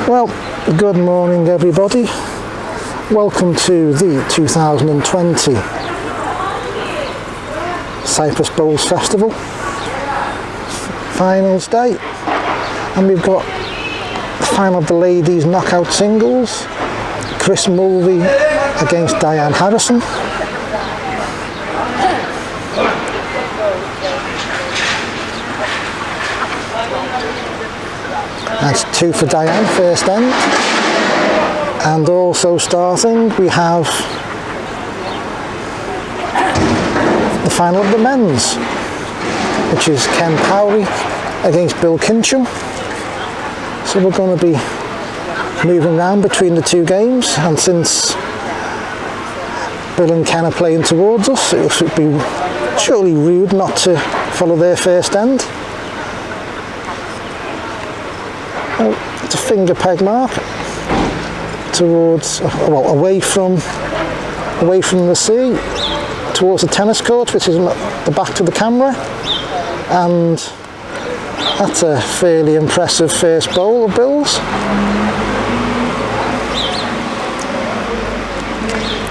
Well, good morning everybody. Welcome to the 2020 Cyprus Bowls Festival finals day, and we've got the final of the ladies knockout singles. Chris Mulvey against Diane Harrison. That's 2 for Diane, first end. And also starting, we have the final of the men's, which is Ken Powry against Bill Kincham. So we're going to be moving around between the two games, and since Bill and Ken are playing towards us, it would be surely rude not to follow their first end. Oh, it's a finger peg mark towards, well, away from the sea, towards the tennis court, which is the back to the camera, and that's a fairly impressive first bowl of Bill's.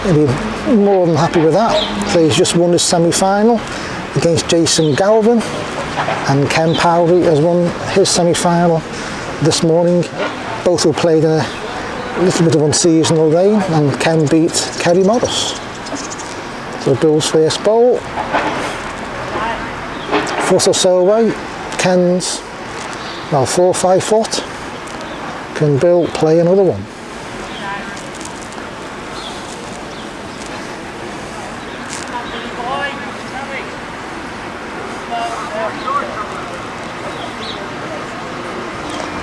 He'll be more than happy with that. So he's just won his semi-final against Jason Galvin, and Ken Powry has won his semi-final this morning. Both were played in a little bit of unseasonal rain, and Ken beat Kerry Morris. So Bill's first bowl. Foot or so away, Ken's, well, 4 or 5 foot. Can Bill play another one?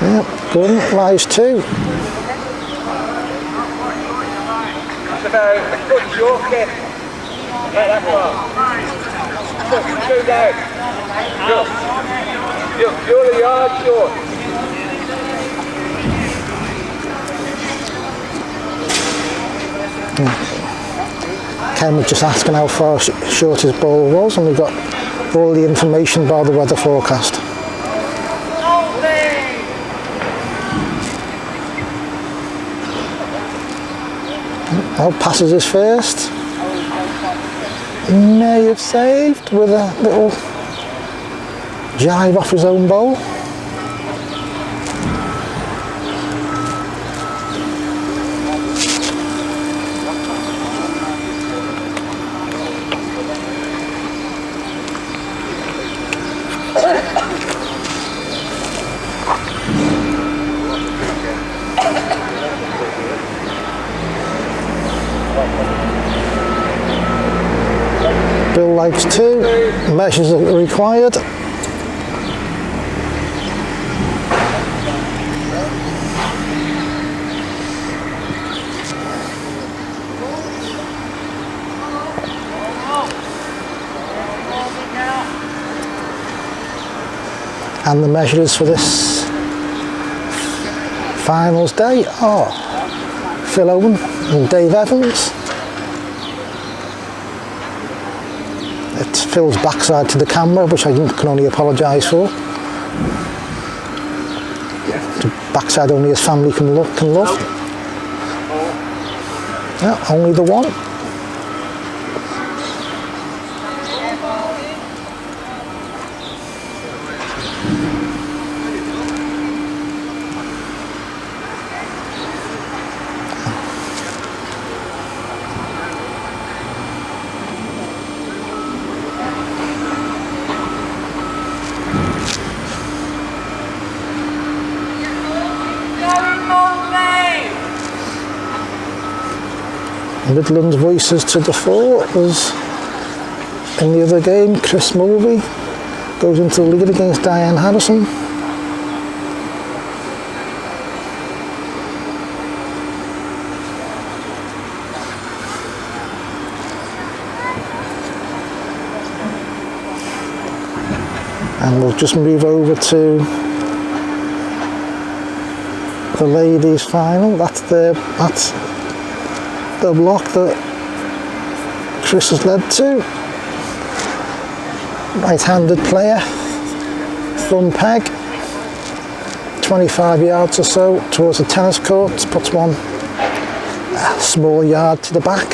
Yeah, good, lies 2. That's about a foot short, Ken. Like that far. Foot 2 down. You're a yard short. Ken was just asking how far short his ball was, and we got all the information by the weather forecast. Oh, passes his first. May have saved with a little jive off his own bowl. Bill likes 2, measures are required. And the measures for this finals day are Phil Owen and Dave Evans. It's Phil's backside to the camera, which I can only apologise for. The backside only his family can love. Yeah, only the one. Midland's voices to the fore, as in the other game. Chris Mulvey goes into the lead against Diane Harrison. And we'll just move over to the ladies' final. That's the block that Chris has led to. Right-handed player, thumb peg, 25 yards or so towards the tennis courts, puts one small yard to the back.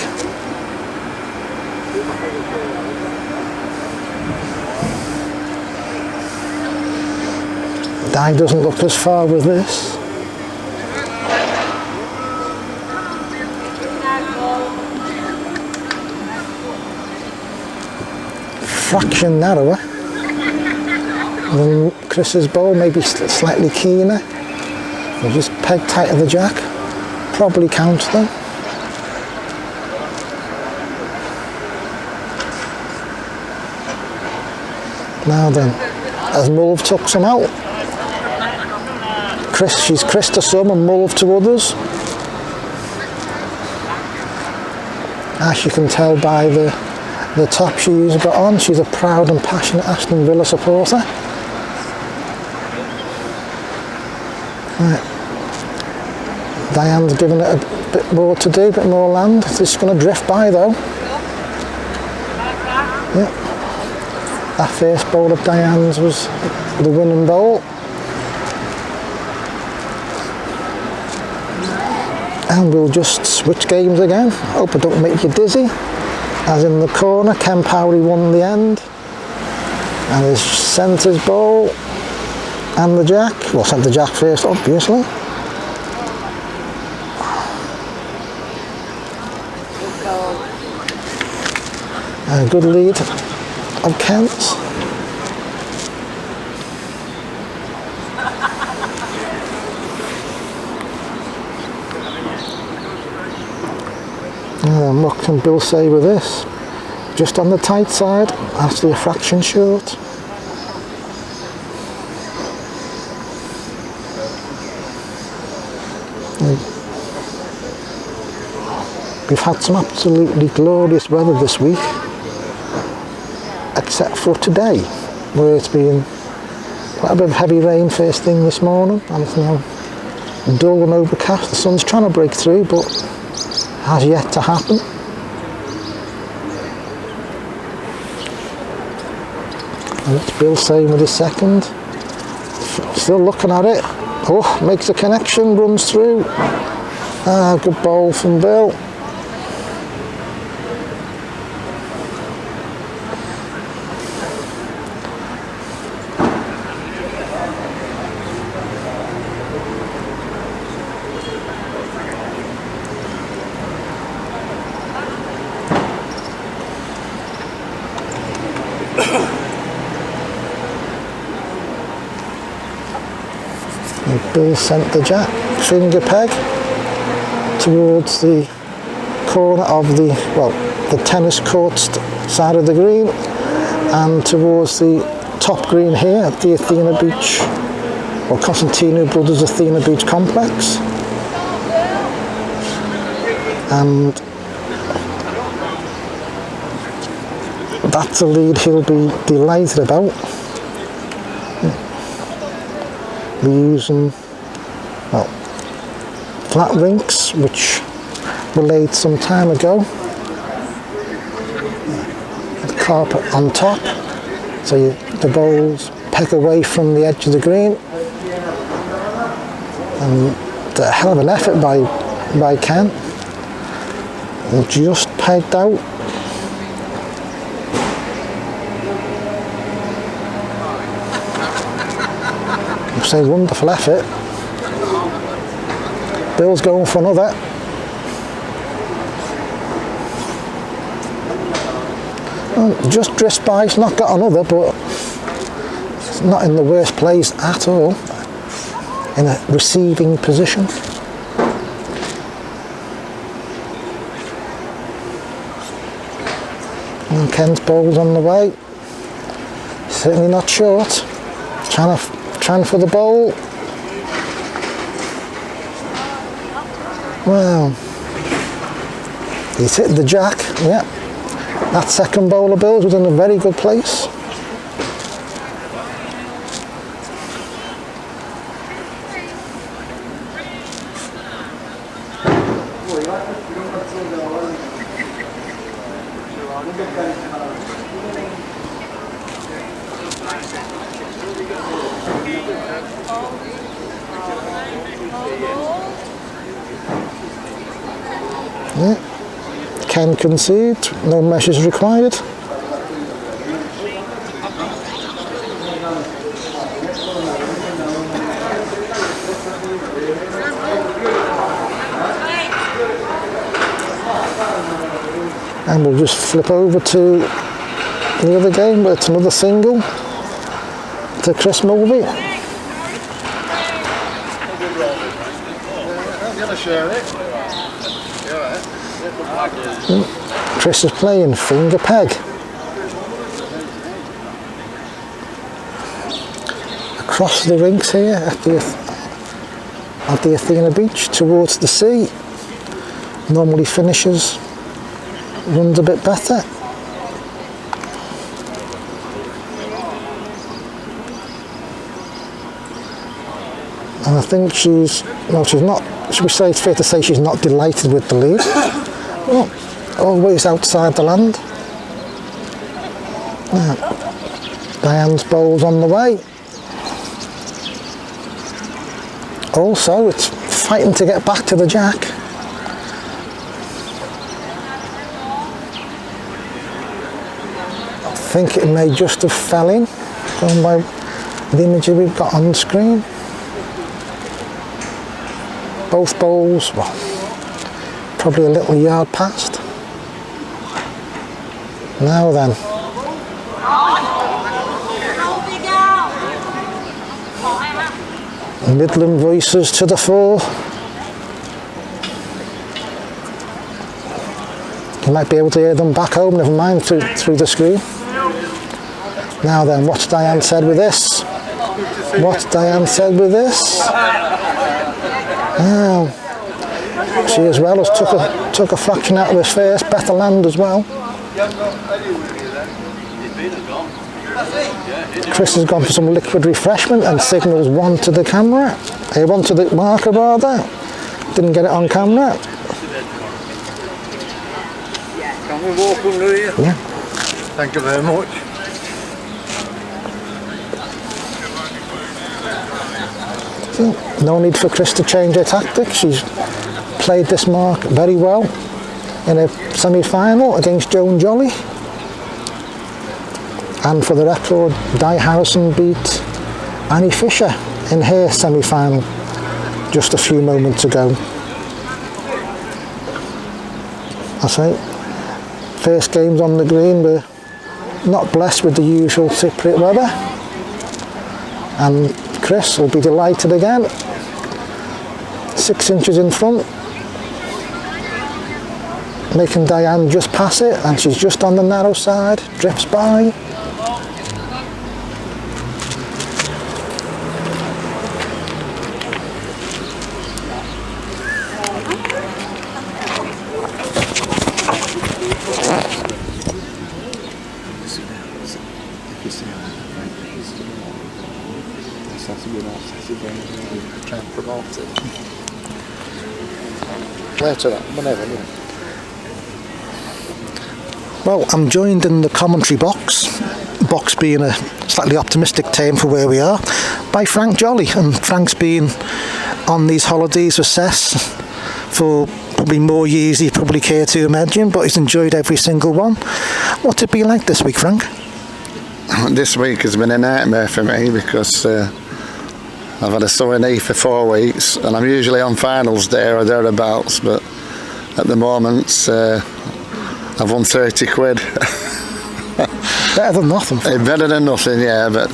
Die doesn't look as far with this. Fraction narrower than Chris's bowl, maybe slightly keener. We'll just peg tight of the jack, probably count them. Now then, as Mulv took some out. She's Chris to some and Mulv to others. As you can tell by the top she's got on, she's a proud and passionate Aston Villa supporter. Right. Diane's giving it a bit more to do, a bit more land. This is going to drift by though. Yep. That first bowl of Diane's was the winning bowl. And we'll just switch games again. Hope I don't make you dizzy. As in the corner, Ken Powry won the end. And his centre's bowl. And the jack. Well, sent the jack first, obviously. A good lead of Kent's. And what can Bill say with this? Just on the tight side, actually a fraction short. We've had some absolutely glorious weather this week, except for today, where it's been quite a bit of heavy rain first thing this morning, and it's now dull and overcast. The sun's trying to break through, but has yet to happen. And what's Bill saying with his second? Still looking at it. Oh, makes a connection, runs through. Ah, good bowl from Bill. Bill sent the jack finger peg towards the corner of the tennis court side of the green, and towards the top green here at the Athena Beach, or Constantinou Brothers Athena Beach complex. And that's a lead he'll be delighted about. We're using flat rinks which were laid some time ago. The carpet on top, so the bowls peg away from the edge of the green. And a hell of an effort by Ken. And just pegged out. Say wonderful effort. Bill's going for another. Well, just drifts by. He's not got another, but it's not in the worst place at all. In a receiving position. And Ken's bowl's on the way. Certainly not short. Trying for the bowl. Well, he's hit the jack. Yeah, that second bowl of Bill's was in a very good place. Yeah. Can concede, no measures required. And we'll just flip over to the other game, but it's another single to Chris Mulvey. Chris is playing finger peg. Across the rinks here at the Athena beach towards the sea. Normally finishes, runs a bit better. And I think she's not, should we say it's fair to say she's not delighted with the lead. Well, always outside the land. Now, Diane's bowl's on the way. Also, it's fighting to get back to the jack. I think it may just have fell in, going by the images we've got on the screen. Both bowls, well, probably a little yard past. Now then. Midland voices to the fore. You might be able to hear them back home, never mind through the screen. Now then, what's Diane said with this? What's Diane said with this? Now, she as well has took a fraction out of his face, better land as well. Chris has gone for some liquid refreshment and signals one to the camera. One to the marker rather. Didn't get it on camera. Can we walk under here? Yeah. Thank you very much. So, no need for Chris to change her tactics. She's played this mark very well in a semi-final against Joan Jolly. And for the record, Di Harrison beat Annie Fisher in her semi-final just a few moments ago. I say, first games on the green were not blessed with the usual Cypriot weather. And Chris will be delighted again. 6 inches in front. Making Diane just pass it, and she's just on the narrow side, drifts by. Later on, whenever. Well, I'm joined in the commentary box being a slightly optimistic term for where we are, by Frank Jolly. And Frank's been on these holidays with Cess for probably more years than you probably care to imagine, but he's enjoyed every single one. What's it been like this week, Frank? This week has been a nightmare for me because I've had a sore knee for 4 weeks, and I'm usually on finals day or thereabouts, but at the moment I've won 30 quid. Better than nothing. Better than nothing, yeah, but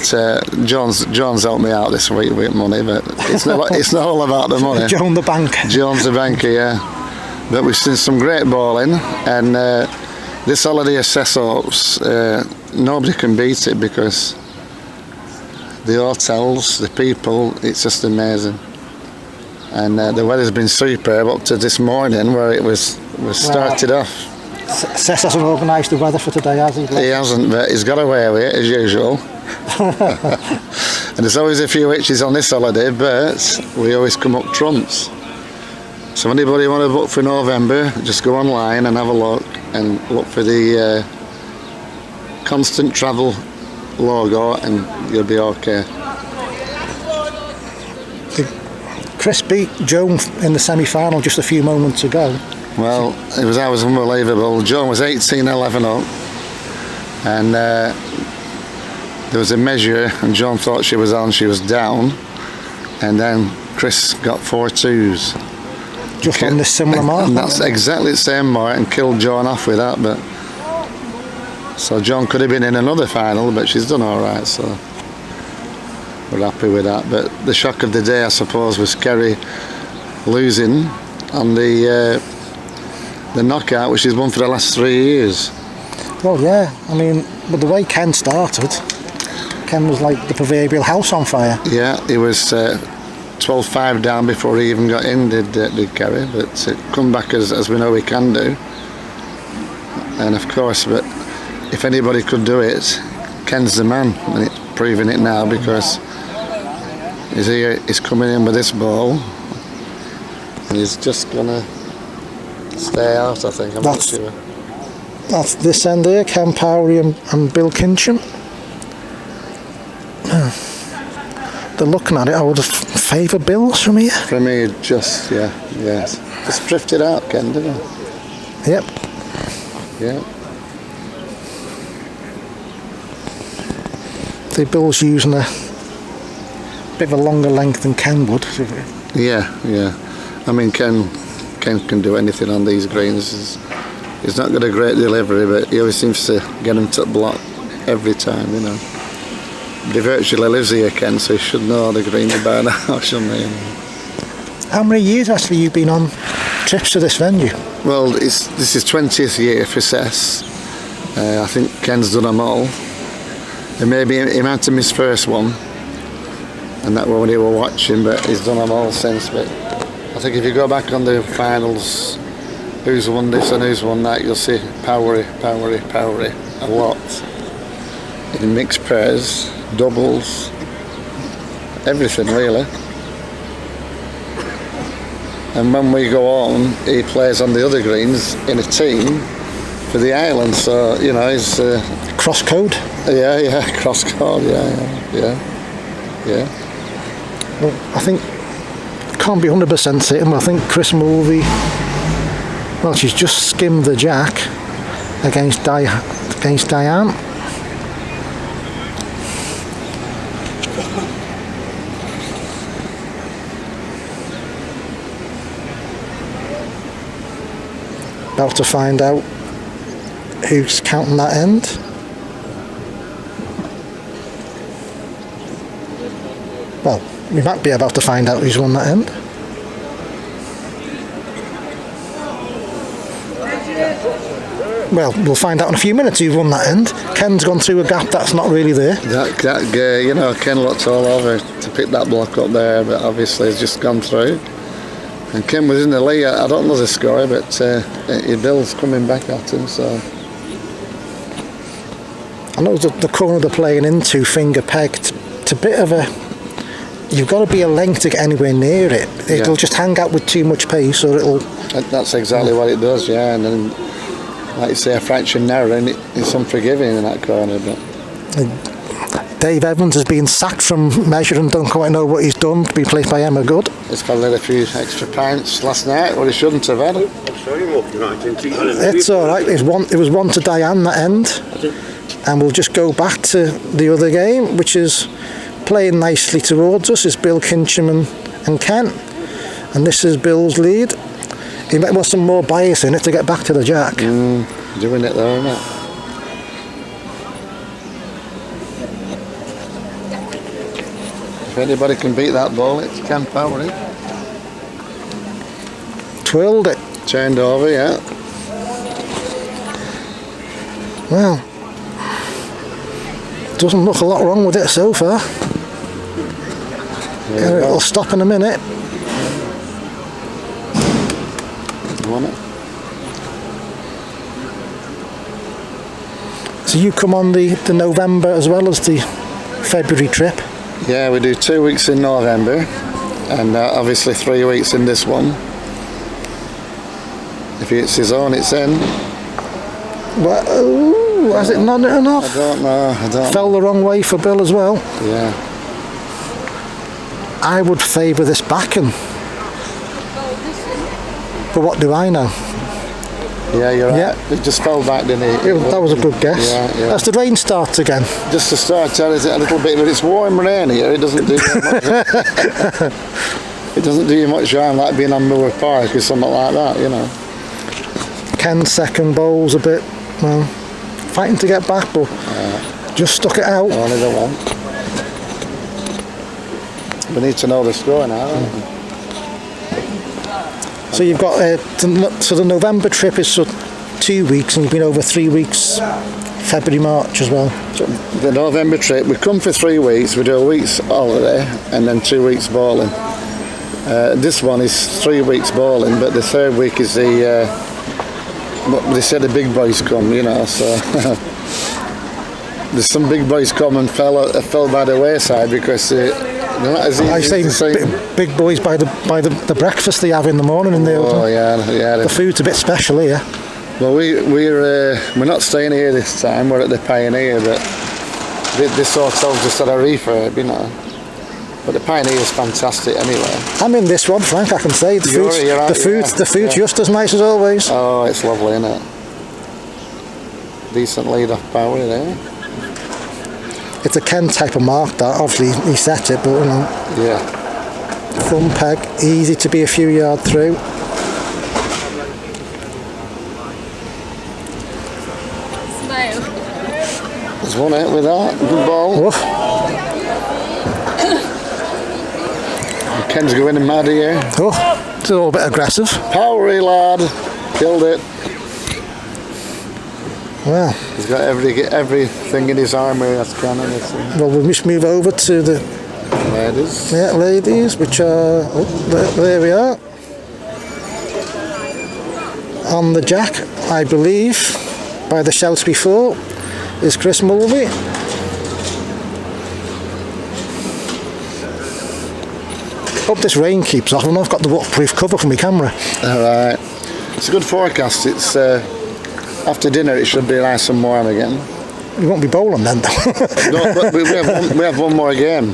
John's helped me out this week with money, but it's not all about the money. John the banker. John's the banker, yeah. But we've seen some great bowling, and this holiday of Cess-Oaks, nobody can beat it because the hotels, the people, it's just amazing. And the weather's been superb up to this morning where it was started off. Cess hasn't organised the weather for today, has he? He hasn't, but he's got away with it as usual. And there's always a few itches on this holiday, but we always come up trumps. So anybody want to book for November, just go online and have a look and look for the Constant Travel logo and you'll be okay. Chris beat Joan in the semi-final just a few moments ago. Well, it was unbelievable. Joan was 18-11 up, and there was a measure, and Joan thought she was on, she was down, and then Chris got 4 twos. Just on this similar mark. And that's exactly the same mark, and killed Joan off with that. But so Joan could have been in another final, but she's done all right, so we're happy with that. But the shock of the day, I suppose, was Kerry losing on the knockout, which he's won for the last 3 years. Well, yeah. I mean, with the way Ken started, Ken was like the proverbial house on fire. Yeah, he was 12-5 down before he even got in, did Kerry, but come back as we know he can do. And of course, but if anybody could do it, Ken's the man, and it's proving it now, because he's coming in with this ball, and he's just gonna stay out, I think. I'm not sure. That's this end here, Ken Powery and Bill Kincham. They're looking at it, I would have favoured Bill's from here. From here, just just drifted out, Ken, didn't he? Yep. Yeah. The Bill's using a bit of a longer length than Ken would. Yeah. I mean, Ken can do anything on these greens. He's not got a great delivery, but he always seems to get him to block every time, you know. But he virtually lives here, Ken, so he should know the greens by now, shouldn't he? How many years actually you been on trips to this venue? Well, this is 20th year for Cess. I think Ken's done them all. And maybe he might have missed first one, and that one when he were watching, but he's done them all since. But I think if you go back on the finals, who's won this and who's won that, you'll see Powery a lot. In mixed pairs, doubles, everything really. And when we go on, he plays on the other greens in a team for the island, so you know he's cross code. Yeah, cross code. Yeah. Well, I think can't be 100% certain. I think Chris Mulvey. Well, she's just skimmed the jack against Diane. About to find out who's counting that end. Well, we might be about to find out who's won that end. Well, we'll find out in a few minutes who's won that end. Ken's gone through a gap that's not really there. That you know, Ken looked all over to pick that block up there, but obviously it's just gone through. And Ken was in the lead. I don't know the score, but Bill's coming back at him, so. I know the corner they're playing into, finger pegged. It's a bit of a. You've got to be a length to get anywhere near it. It'll just hang out with too much pace, or it'll. That's exactly what it does, yeah. And then, like you say, a fraction narrow, and it's unforgiving in that corner. But Dave Evans has been sacked from measure and don't quite know what he's done to be placed by Emma Good. He's probably had a few extra pints last night, or he shouldn't have had. It's all right. It was one to Diane that end, and we'll just go back to the other game, which is playing nicely towards us. Is Bill Kincham and Ken, and this is Bill's lead. He might want some more bias in it to get back to the jack. Doing it though, isn't it? If anybody can beat that ball, it's Ken Powery. Twirled it. Turned over, yeah. Well, doesn't look a lot wrong with it so far. Yeah, it'll stop in a minute. Won it. So you come on the November as well as the February trip? Yeah, we do 2 weeks in November, and obviously 3 weeks in this one. If it's his own, it's in. Well, has it not enough? I don't know. Fell the wrong way for Bill as well. Yeah. I would favour this backing But what do I know? Yeah, you're right. Yeah. It just fell back, didn't it? That was a good guess. Yeah. As the rain starts again. Just to start, tell us a little bit, but it's warm and rainy here. It doesn't do you much. It doesn't do you much harm like being on Moor Park or something like that, you know. Ken's second bowl's a bit, well, fighting to get back, but just stuck it out. Only the one. We need to know the score now, don't we? So you've got, so the November trip is 2 weeks, and you've been over 3 weeks, February, March as well. So the November trip, we come for 3 weeks, we do a week's holiday and then 2 weeks bowling. This one is 3 weeks bowling, but the third week is the, they said the big boys come, you know, so there's some big boys come and fell by the wayside because I say big boys by the breakfast they have in the morning in the Oh yeah. The food's a bit special here. Well, we're not staying here this time. We're at the Pioneer, but this hotel's just had a refurb, you know. But the Pioneer is fantastic anyway. I'm in this one, Frank. I can say the food's just as nice as always. Oh, it's lovely, isn't it? Decent lead off power there. It's a Ken type of mark that obviously he set it, but you know. Yeah. Thumb peg, easy to be a few yards through. There's one out with that. Good ball. Ken's going mad here. Oh, it's a little bit aggressive. Powery lad. Killed it. Well, he's got everything in his armour that's cannon. Well, we'll just move over to the ladies. Yeah, ladies, which are there we are. On the jack, I believe, by the shouts before, is Chris Mulvey. Hope this rain keeps off, and I've got the waterproof cover for my camera. Alright. It's a good forecast. It's after dinner it should be nice and warm again. You won't be bowling then, though. No, but we have one more game.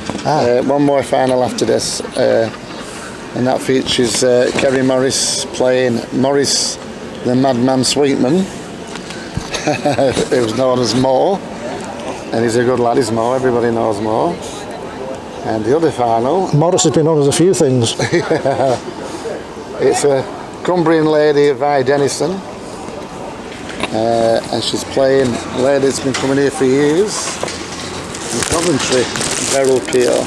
One more final after this. And that features Kerry Morris playing Morris the Madman Sweetman, who's known as Mo. And he's a good lad, he's Mo. Everybody knows Mo. And the other final... Morris has been on as a few things. It's a Cumbrian lady, Vi Denison. And she's playing a lady that's been coming here for years in Coventry, Beryl Keogh.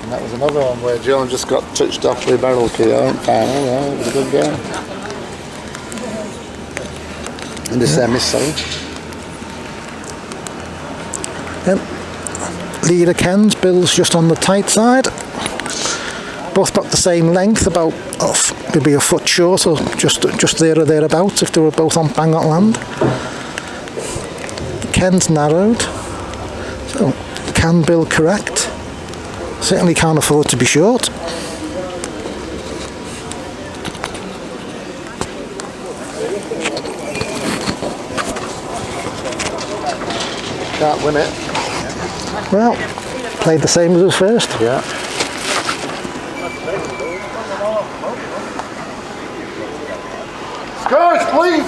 And that was another one where John just got touched off with Beryl Keogh in final. Yeah, it was a good game. And this there, Miss Sally. Yep. Leader Ken's, Bill's just on the tight side. Both about the same length, about maybe a foot short, or just there or thereabouts if they were both on bang on land. Ken's narrowed, so can Bill correct? Certainly can't afford to be short. Can't win it. Well, played the same as us first. Yeah. Scores, please.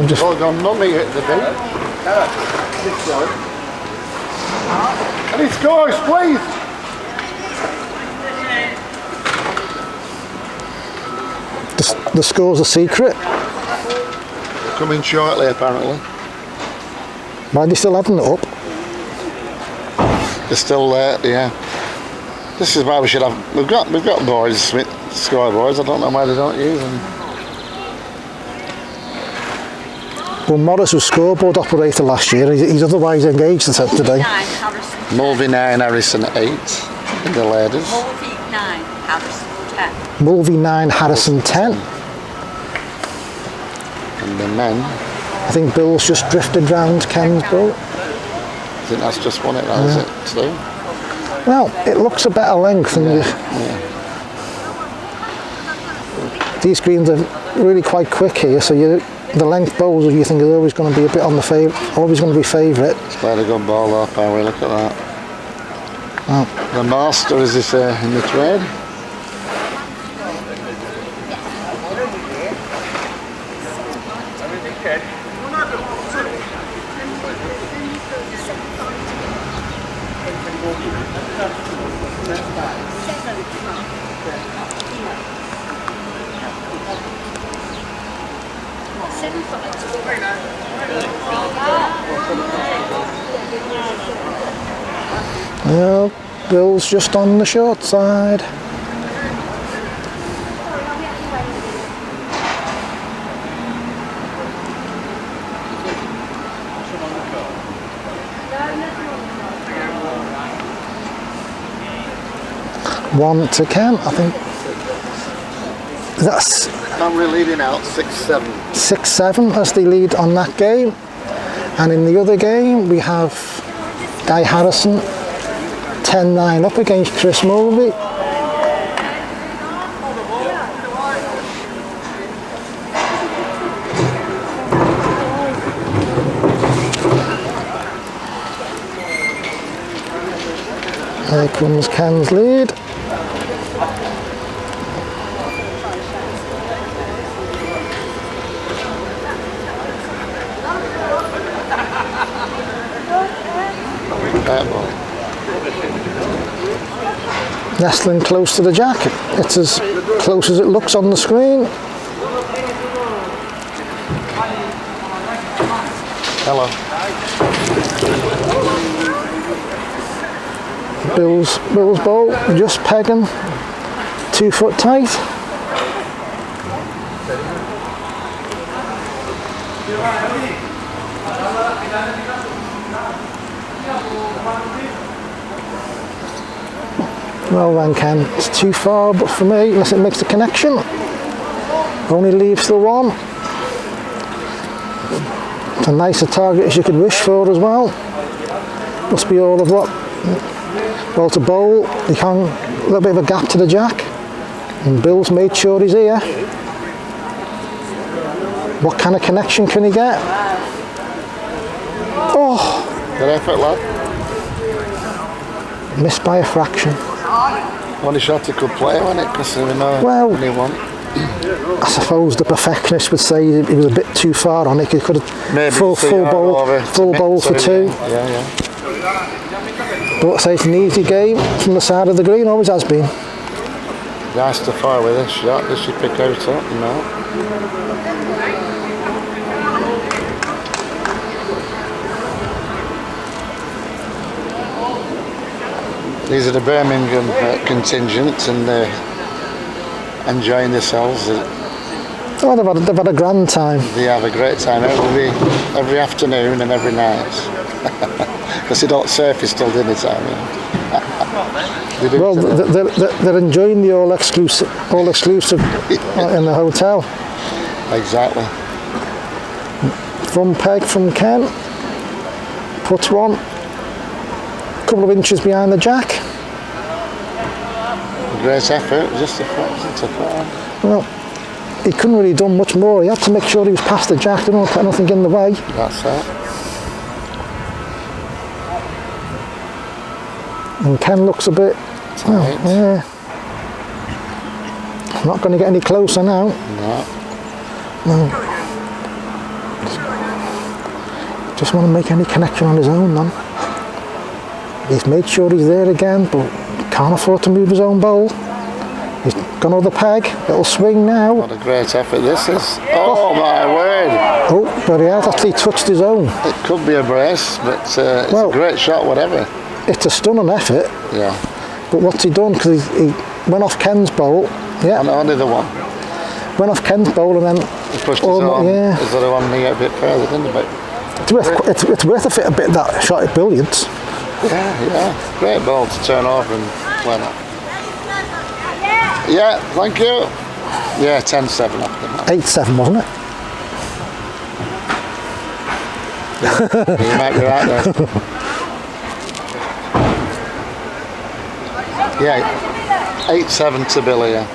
Just all gone mummy at the beat. Any scores, please. The score's a secret. Coming shortly, apparently. Why are they still adding it up? They're still there, yeah. This is why we should have. We've got boards, scoreboards. I don't know why they don't use them. Well, Morris was scoreboard operator last year. He's otherwise engaged, as I said today. Mulvey 9, Harrison 8 in the ladies. Mulvey 9, Harrison 10. Mulvey 9, Harrison 10. And the men. I think Bill's just drifted round Ken's boat. I think that's just won it now, is it? Steve? Well, it looks a better length. And these greens are really quite quick here, so the length bowls you think is always going to be a bit on the always going to be favourite. It's quite a good ball up, Harry, look at that. Oh. The master, as they say in the trade. Well, Bill's just on the short side. One to Ken, I think. That's We're leading out 6-7. 6-7 as the lead on that game. And in the other game, we have Guy Harrison 10-9 up against Chris Mulvey. There comes Ken's lead. Nestling close to the jack. It's as close as it looks on the screen. Hello. Bill's bowl just pegging 2 foot tight. Well then, Ken, it's too far, but for me, unless it makes the connection, only leaves the one. It's a nicer target as you could wish for as well. Must be all of what? Well, to bowl, you can a little bit of a gap to the jack, and Bill's made sure he's here. What kind of connection can he get? Oh! Good effort, lad. Missed by a fraction. Only shot he could play on it, because we know Well, anyone. I suppose the perfectionist would say he was a bit too far on it. He could have Maybe full bowl for 2. Yeah. But say it's an easy game from the side of the green, always has been. Nice to fire with this shot. This should pick out up, you know. These are the Birmingham contingent, and they're enjoying themselves. Oh, they've had a grand time. They have a great time every afternoon and every night. Because they don't surface till dinner time. They do Well, they're enjoying the all exclusive in the hotel. Exactly. Front peg from Ken. Puts one. A couple of inches behind the jack. Great effort, just a tough one. Well, he couldn't really done much more. He had to make sure he was past the jack. They don't put nothing in the way. That's it. And Ken looks a bit. Tight. Yeah. Not going to get any closer now. No. Just want to make any connection on his own, man. He's made sure he's there again, but can't afford to move his own bowl. He's gone over the peg. It'll swing now. What a great effort this is. Oh my word. Oh, but he has actually touched his own. It could be a brace, but it's a great shot, whatever. It's a stunning effort. Yeah. But what's he done? Because he went off Ken's bowl. Yeah. And only the one. Went off Ken's bowl and then. He pushed his own. Yeah. His other one a bit further, didn't he? It's worth a bit that shot at billiards. Yeah. Great ball to turn over and play that. Yeah, thank you. Yeah, 10-7 off the match. 8-7, wasn't it? You might be right there. Yeah, 8-7 to Billy, yeah.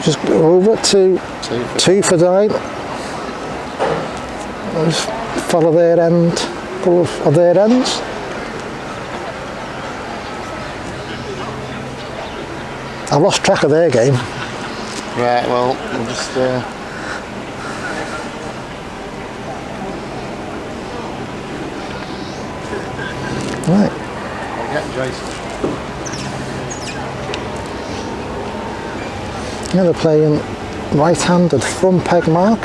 Just go over to 2 for Di. Just follow their end, couple of their ends. I lost track of their game. Right, well, we'll just... Right. I'll get Jason. Yeah, they're playing right-handed thumb peg mark.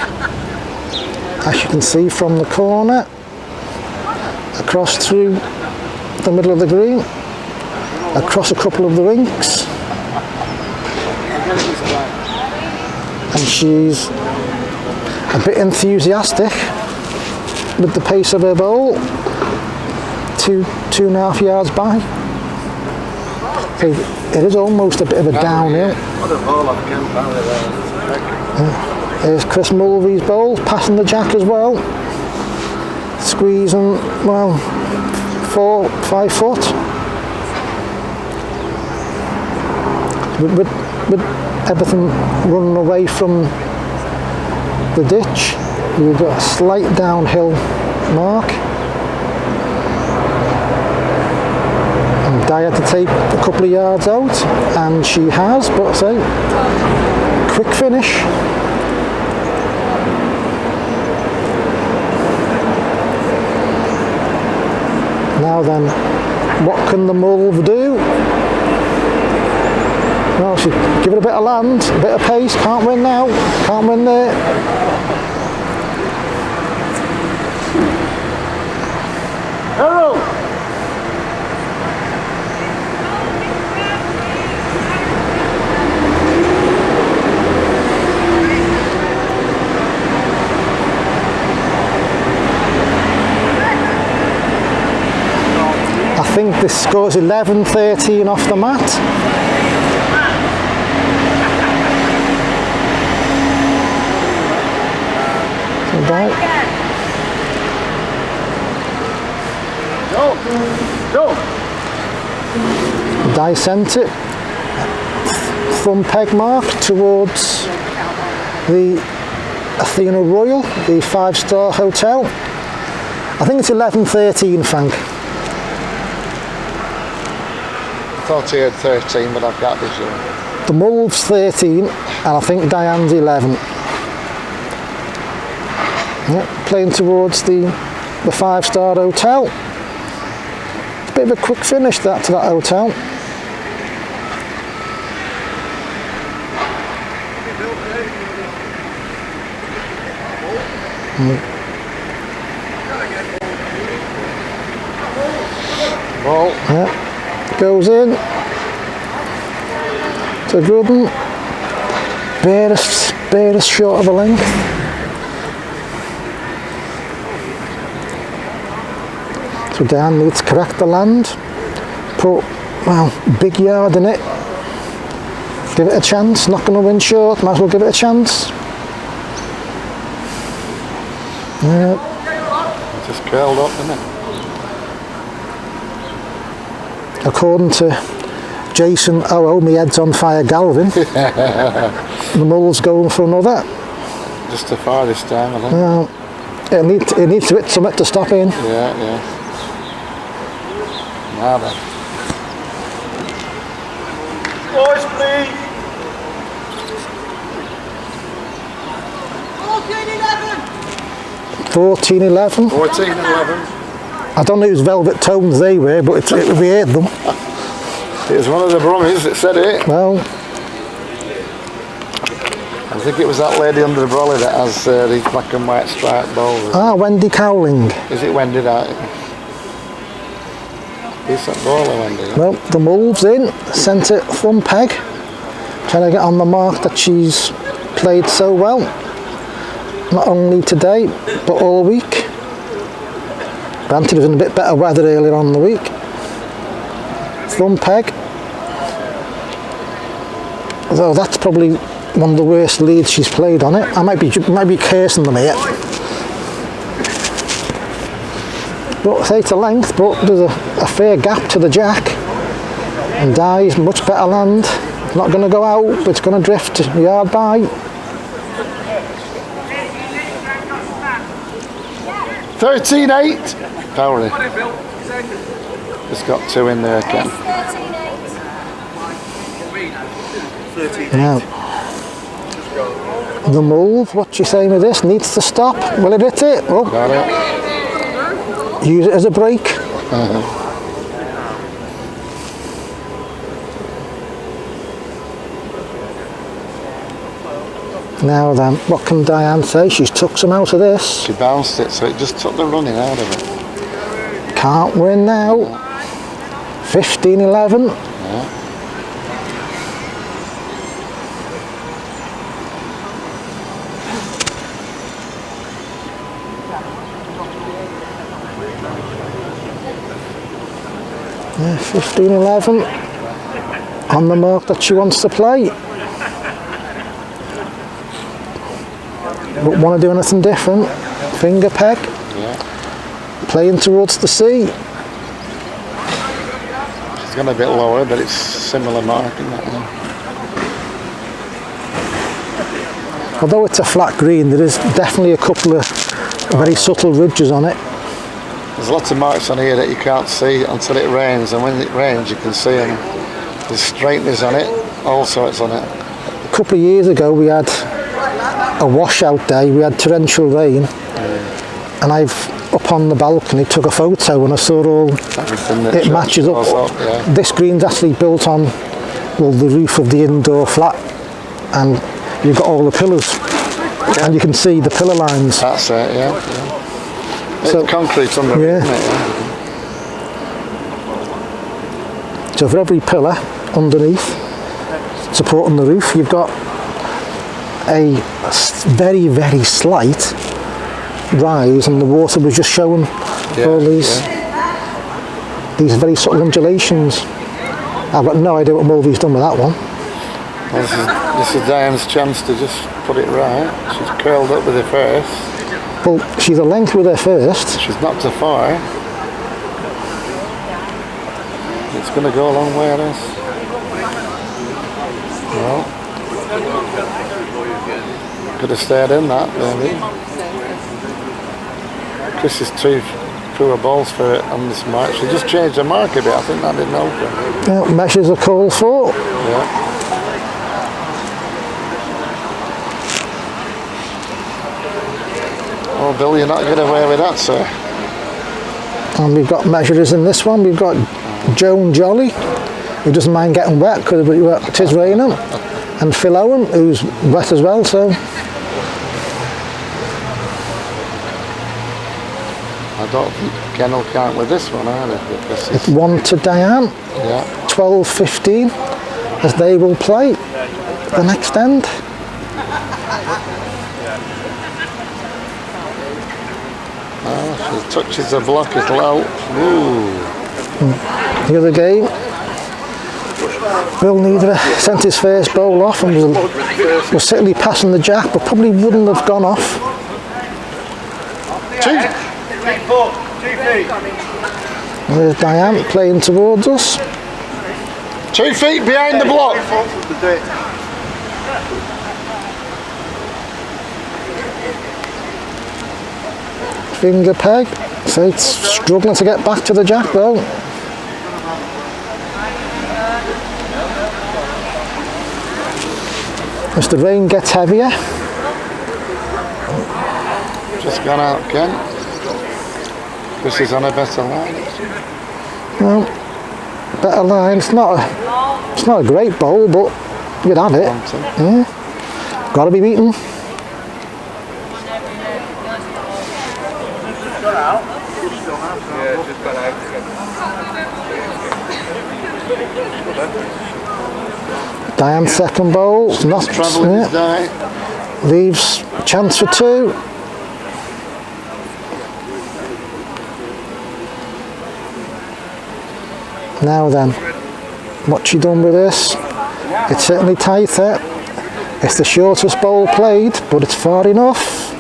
As you can see from the corner, across through the middle of the green, across a couple of the rinks. And she's a bit enthusiastic with the pace of her bowl. 2.5 yards by. So it is almost a bit of a downhill. There's Chris Mulvey's bowl, passing the jack as well. Squeezing, well, 4-5 foot. With everything running away from the ditch, you've got a slight downhill mark. And Di had to take a couple of yards out, and she has, but say, quick finish. Now then, what can the Mulv do? Well, she give it a bit of land, a bit of pace, can't win now, can't win there. Harold! I think this scores 11-13 off the mat. So Di sent it, thumb peg mark towards the Athena Royal, the 5-star hotel. I think it's 11-13, Frank. I thought he had 13, but I've got this year. The Mulv's 13, and I think Diane's 11. Yeah, playing towards the 5-star hotel. It's a bit of a quick finish to that hotel. Ball. Yeah. Goes in to Grudden, barest short of a length. So Diane needs to correct the land, put, well, big yard in it, give it a chance, not going to win short, might as well give it a chance. Yeah. Just curled up, isn't it? According to Jason, my head's on fire, Galvin. The Mull's going for another. Just too far this time, I think. Well, it needs to hit something to stop in. Yeah. Now then. Boys, please. 14-11. 14-11. I don't know whose velvet tones they were, but we heard them. It was one of the Brummies that said it. Well, I think it was that lady under the brolly that has these black and white striped bowls. Wendy Cowling. Is it Wendy that? Decent bowler, Wendy. Well, the Mulv's in, sent it thumb peg, trying to get on the mark that she's played so well. Not only today, but all week. Granted, it was in a bit better weather earlier on in the week. Thumb peg. Although that's probably one of the worst leads she's played on it. I might be cursing them here. But say it's a length, but there's a fair gap to the jack. And Di's much better land. Not going to go out, but it's going to drift yard by. 13-8. Powery. Just got 2 in there, Ken. Now, the move, what you saying with this? Needs to stop. Will it hit it? Oh, Got it. use it as a brake. Now then, what can Diane say? She's took some out of this. She bounced it, so it just took the running out of it. Can't win now. 15-11. Yeah. Yeah, 15-11 on the mark that she wants to play. But want to do anything different. Finger peg. Yeah. Playing towards the sea. It's gone a bit lower, but it's similar marking that one. Although it's a flat green, there is definitely a couple of very subtle ridges on it. There's lots of marks on here that you can't see until it rains, and when it rains you can see them. There's straightness on it, all sorts on it. A couple of years ago we had a washout day, we had torrential rain, and I've up on the balcony took a photo and I saw all it matches up. Yeah. This green's actually built on the roof of the indoor flat, and you've got all the pillars, and you can see the pillar lines. That's it, yeah. So, it's concrete under it, isn't it? Yeah. So for every pillar underneath supporting the roof, you've got a very, very slight rise, and the water was just showing all these very subtle undulations. I've got no idea what Mulvey's done with that one. Well, this is Diane's chance to just put it right. She's curled up with her first. Well, she's a length with her first. She's not too far. It's going to go a long way, this. Well, could have stayed in that, maybe. Chris is too poor balls for it on this mark. She just changed the mark a bit. I think that didn't help her. Yeah, measures are called for. Yeah. Oh, Bill, you're not getting away with that, sir. And we've got measurers in this one. We've got Joan Jolly, who doesn't mind getting wet because it is raining, and Phil Owen, who's wet as well. So I don't think Ken will count with this one either. it's 1 to Diane. Yeah. 12-15 as they will play the next end. She touches the block, it'll help. Ooh. The other game, Bill Neither sent his first bowl off and was certainly passing the jack, but probably wouldn't have gone off. 2 feet. And there's Diane playing towards us. 2 feet behind the block. Finger peg, so it's struggling to get back to the jack though. As the rain gets heavier. Just gone out, Ken. This is on a better line. Well, better line. It's not a great bowl, but you'd have it. Yeah. Got to be beaten. Yeah, just got out again. Diane's second bowl, not Travelling his die. leaves chance for 2. Now then, what's she done with this? It's certainly tighter. It's the shortest bowl played, but it's far enough.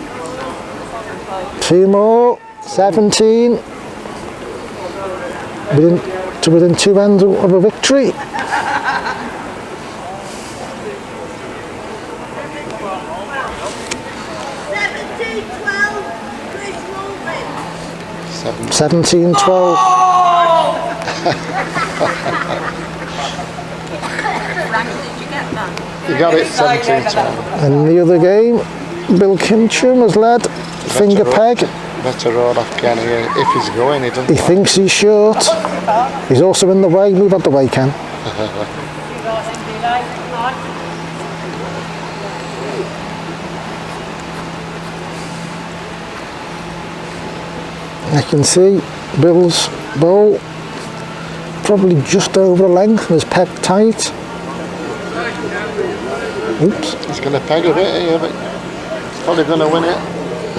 2 more, 17. Within 2 ends of a victory. 17-12. Rank did you get that? You got it, 17-12. And the other game, Bill Kincham has led. Finger peg. Better roll off Ken here. If he's going, he doesn't. He thinks he's short. He's also in the way. Move out the way, Ken. I can see Bill's bowl probably just over a length and his peg tight. Oops. He's going to peg a bit here, but he's probably going to win it.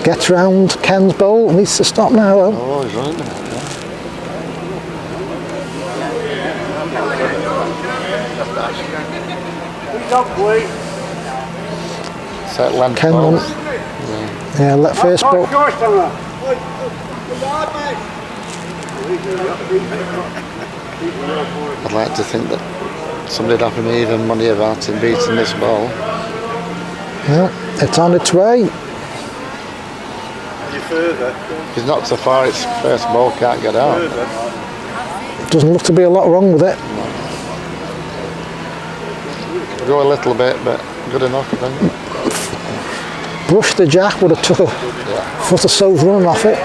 Gets round Ken's bowl, needs to stop now though. Oh, he's running it. Set length Ken balls. Yeah, let first ball. I'd like to think that somebody'd offer me even money about him beating this ball. Yeah, it's on its way. If he's not so far, its first ball can't get out. Doesn't look to be a lot wrong with it. Go a little bit, but good enough, I think. Brushed the jack, would have took a foot or so's running off it.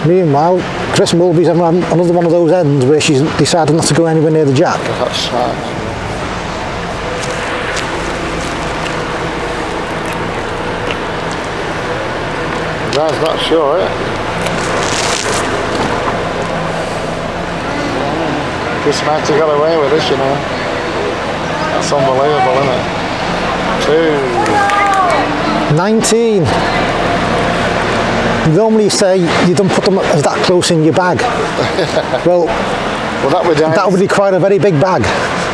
Meanwhile, Chris Mulvey's having another one of those ends where she's decided not to go anywhere near the jack. That's right. Guy's not sure, eh? Chris might have got away with this, you know. That's unbelievable, isn't it? 19. Normally you say you don't put them as that close in your bag. Well, that would require a very big bag.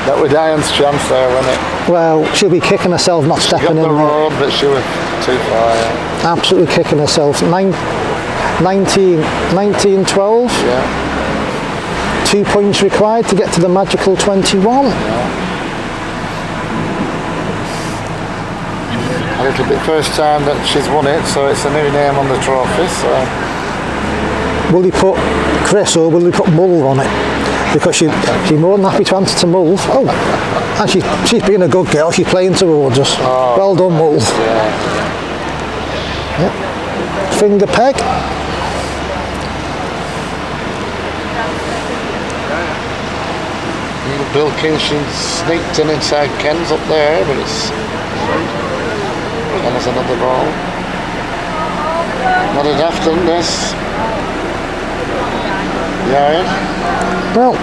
That was Diane's chance there, wasn't it? Well, she'll be kicking herself not stepping in She got the there. road, but she was too far, yeah. Absolutely kicking herself. 19-12. Yeah. 2 points required to get to the magical 21. A little bit first time that she's won it, so it's a new name on the trophy. So Will he put Chris or will he put Mulv on it? Because she's more than happy to answer to Mulv. Oh, and she's being a good girl. She's playing towards us. Oh. Well done, Mulv. yeah. Yep. Finger peg. Bill Kinchin sneaked in inside Ken's up there, but it's and there's another ball. Not a daft done this. Yeah. Well,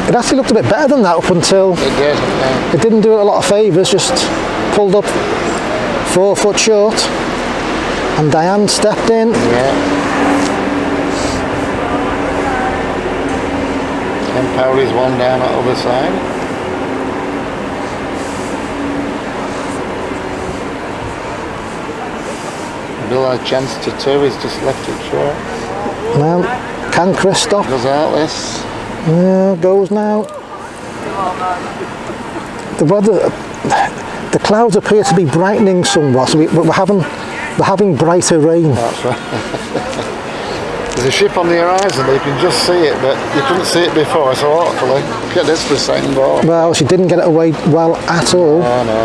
it actually looked a bit better than that up until It did. Yeah. it didn't do it a lot of favours. Just pulled up 4 foot short, and Diane stepped in. Yeah. Ken Powley's one down at the other side. Bill had a chance to 2, he's just left it short. Well, can Chris stop? Goes out this. Yeah, goes now. The weather, the clouds appear to be brightening somewhat, so we're having brighter rain. That's right. There's a ship on the horizon, you can just see it, but you couldn't see it before, so hopefully, look at this for the second ball. Well, she didn't get it away well at all. No.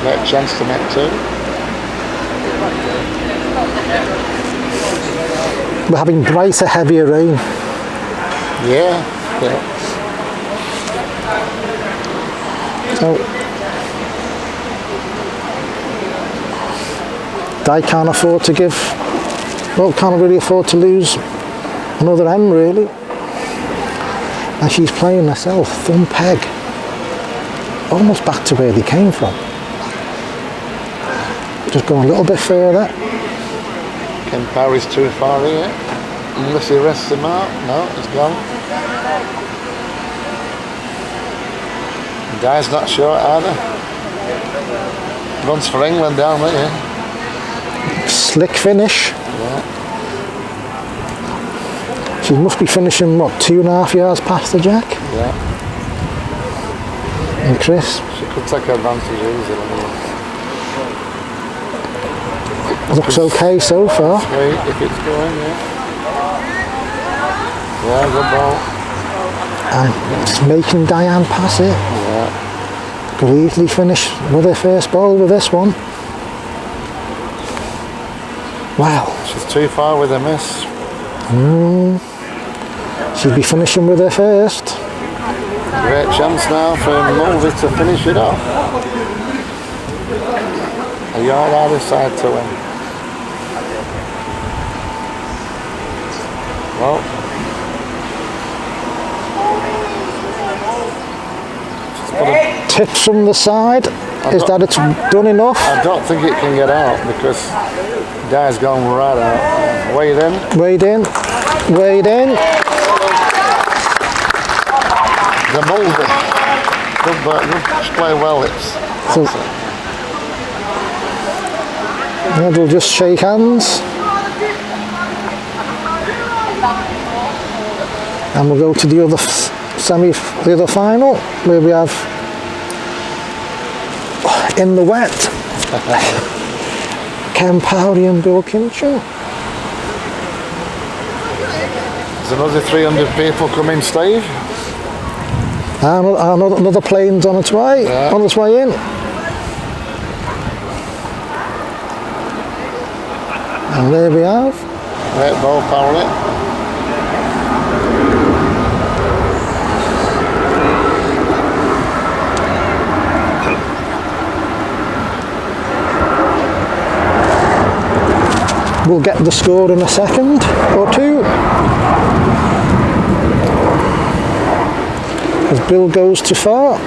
Great chance to make 2. We're having brighter, heavier rain. Yeah. So, Di can't afford to can't really afford to lose another M really. And she's playing herself, thumb peg, almost back to where they came from. Just going a little bit further. Ken Parry's too far here. Unless he rests him out. No, he's gone. Di's not short either. Runs for England down there. Slick finish. Yeah. She must be finishing, what, 2.5 yards past the jack? Yeah. And Chris. She could take advantage easily. Looks okay so far. Wait, if it's going, yeah. Yeah, good ball. And just making Diane pass it. Yeah. Could easily finish with her first ball with this one. Wow. She's too far with a miss. She'd be finishing with her first. Great chance now for Mulvey to finish it off. A yard either side to him. Well, Tips from the side. Is that it's done enough? I don't think it can get out because Di's gone right out. Wade in. Wade in. Wade in. The Mulvey. Good play well. So, and we'll just shake hands. And we'll go to the other the other final where we have in the wet Ken Powry and Bill Kincham. There's another 300 people coming, Steve. And another plane's on its way, on its way in. And there we have. Great ball, Powry. We'll get the score in a second or two. As Bill goes too far.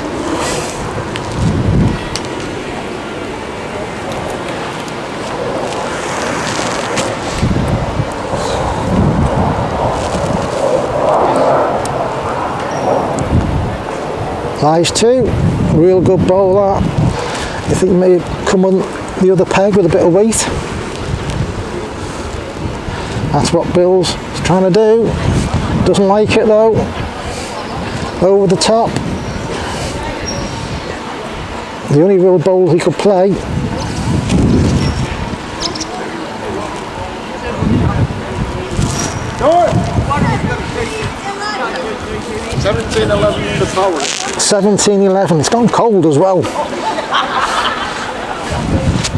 Nice two. Real good ball that. I think he may come on the other peg with a bit of weight. That's what Bill's trying to do. Doesn't like it though. Over the top. The only real bowl he could play. Go! 17-11 to Powry. 17-11. It's gone cold as well.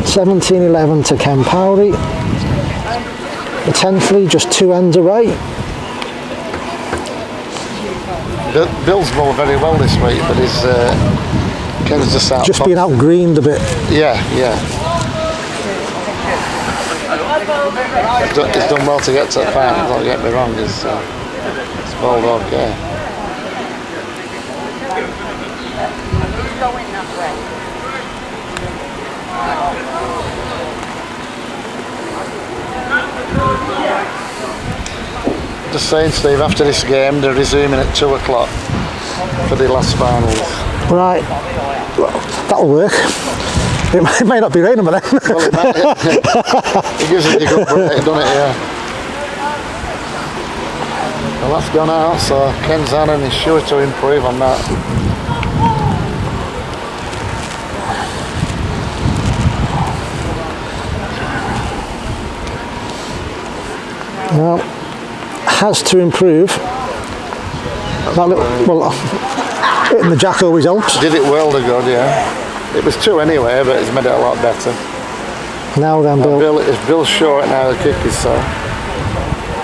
17-11 to Ken Powry. Potentially just two ends away. Bill's bowled very well this week, but he's Ken's just been out-greened a bit. Yeah. He's done well to get to the final, don't get me wrong, he's bowled okay. Going that way. Just saying, Steve, after this game they're resuming at 2 o'clock for the last finals. Right, well, that'll work. It may not be raining, but then. Well, it gives it a good break, doesn't it? Yeah. Well, that's gone out, so Ken's on and he's sure to improve on that. Well, has to improve. That little, well, hitting the jack always helps. Did it well to good, yeah. It was 2 anyway, but he's made it a lot better. Now then, Bill. It's Bill's short now, the kick is so.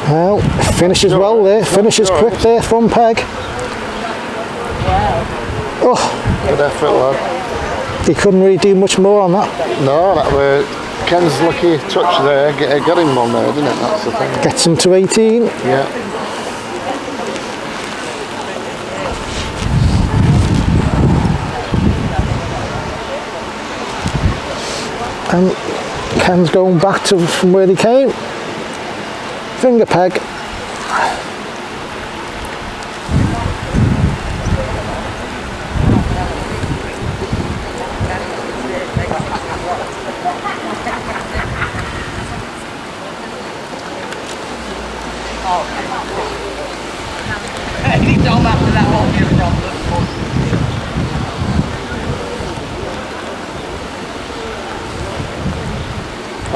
Well, finishes well there, finishes quick there, front peg. Oh. Good effort, lad. He couldn't really do much more on that. No, that were Ken's lucky touch there, got him on there, didn't it? That's the thing. Gets him to 18. Yeah. And Ken's going back to from where he came. Finger peg.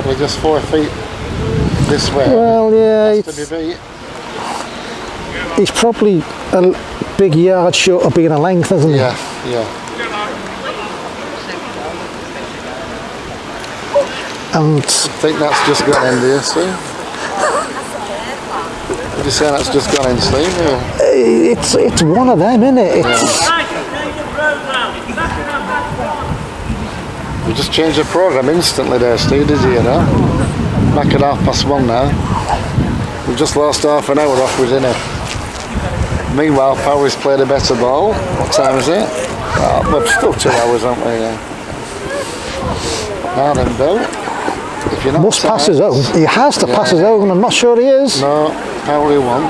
probably just 4 feet this way. Well, yeah, Has to be beat. he's probably a big yard short of being a length, isn't he? Yeah. And I think that's just gone in there, Steve. Would you say that's just gone in, Steve? Yeah. it's one of them, isn't it? We just changed the programme instantly there, Steve, did you know? Back at 1:30 now. We've just lost half an hour off with dinner. Meanwhile, Powys played a better ball. What time is it? Oh, we've still 2 hours, haven't we? Yeah. Now then, Bill. If you're not Must pass tired- his own. He has to pass his own. I'm not sure he is. No, Powley won.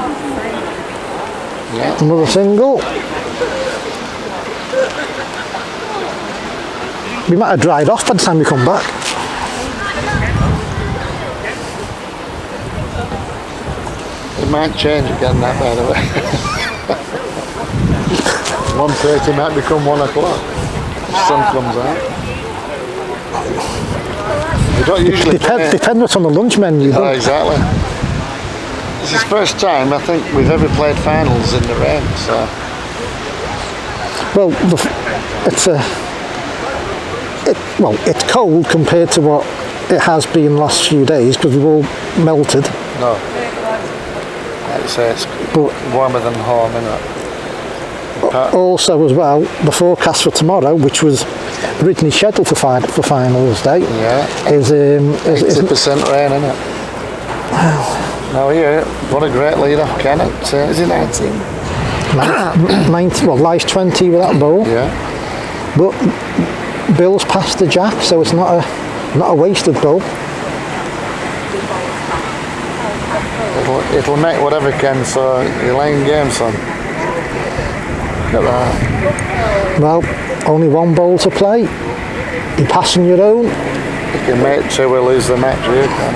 Yeah. Another single. We might have dried off by the time we come back. It might change again, that, by the way. 1:30 might become 1 o'clock. The sun comes out. We don't usually play. Depends on the lunch menu. Oh, exactly. This is the first time I think we've ever played finals in the rain, so Well, it's cold compared to what it has been the last few days because we've all melted. no. Like you say, it's But warmer than home, isn't it? also as well, the forecast for tomorrow, which was originally scheduled for finals day, Yeah. is 80% rain, isn't it? Now here, what a great lead off Kennett. Is he 19? 90. Well, Life's 20 with that bowl, Yeah. but Bill's passed the jack, so it's not a wasted bowl. It'll make whatever can, so you're laying games on. Look at that. Well, only one bowl to play. You're passing your own. You can make sure we lose the match here, can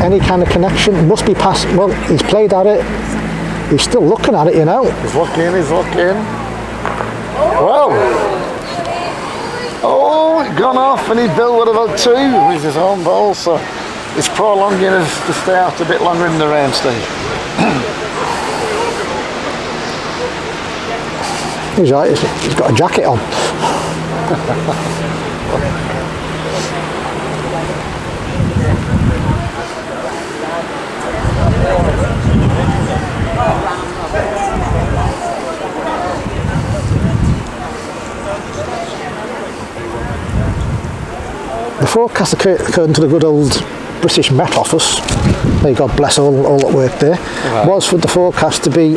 Any kind of connection must be passed. Well, he's played at it. He's still looking at it, you know. He's looking. Whoa! Oh, it gone off, and he Bill would have had 2 with his own ball, so it's prolonging us to stay out a bit longer in the rain, Steve. He's right. He's got a jacket on. The forecast, according to the good old British Met Office, may God bless all that work there, was for the forecast to be,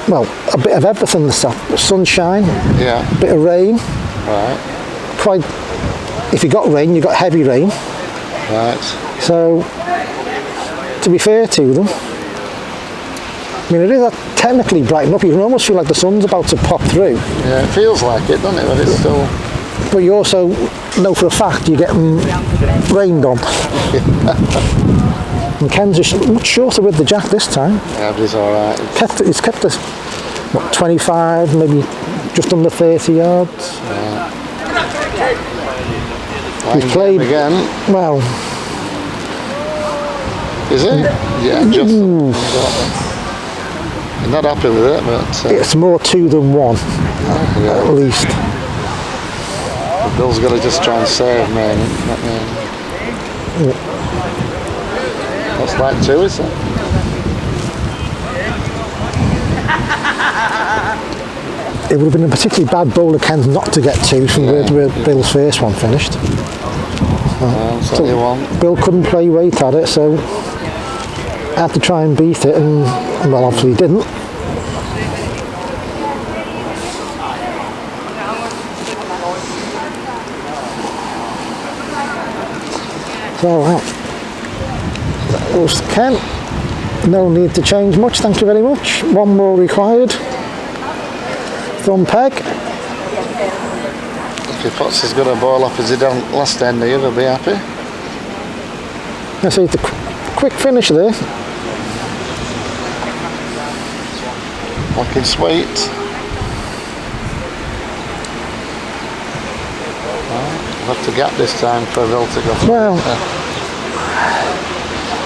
well, a bit of everything this afternoon. Sunshine, Yeah. a bit of rain. Right. If you got rain, you got heavy rain. Right. So, to be fair to them, I mean, it is technically brightened up. You can almost feel like the sun's about to pop through. Yeah, it feels like it, doesn't it? But it's still. But you also know for a fact you're getting rained on. And Ken's just much shorter with the jack this time. Yeah, but he's all right. He's kept us, 25, maybe just under 30 yards. He's played again. well. Is it? Yeah, just. I'm not happy with it, but It's more 2 than 1, at least. Bill's got to just try and save me. That's like 2, is it? It would have been a particularly bad bowl of Ken's not to get 2 from where Bill's first one finished. That's what you want. Bill couldn't play weight at it, so had to try and beat it, and well, obviously he didn't. So that was Ken. No need to change much, thank you very much. 1 more required. Thumb peg. If he puts as good a ball up as he done last end here, he'll be happy. I see the quick finish there. Looking sweet. We'll have to gap this time for Bill to go. Well,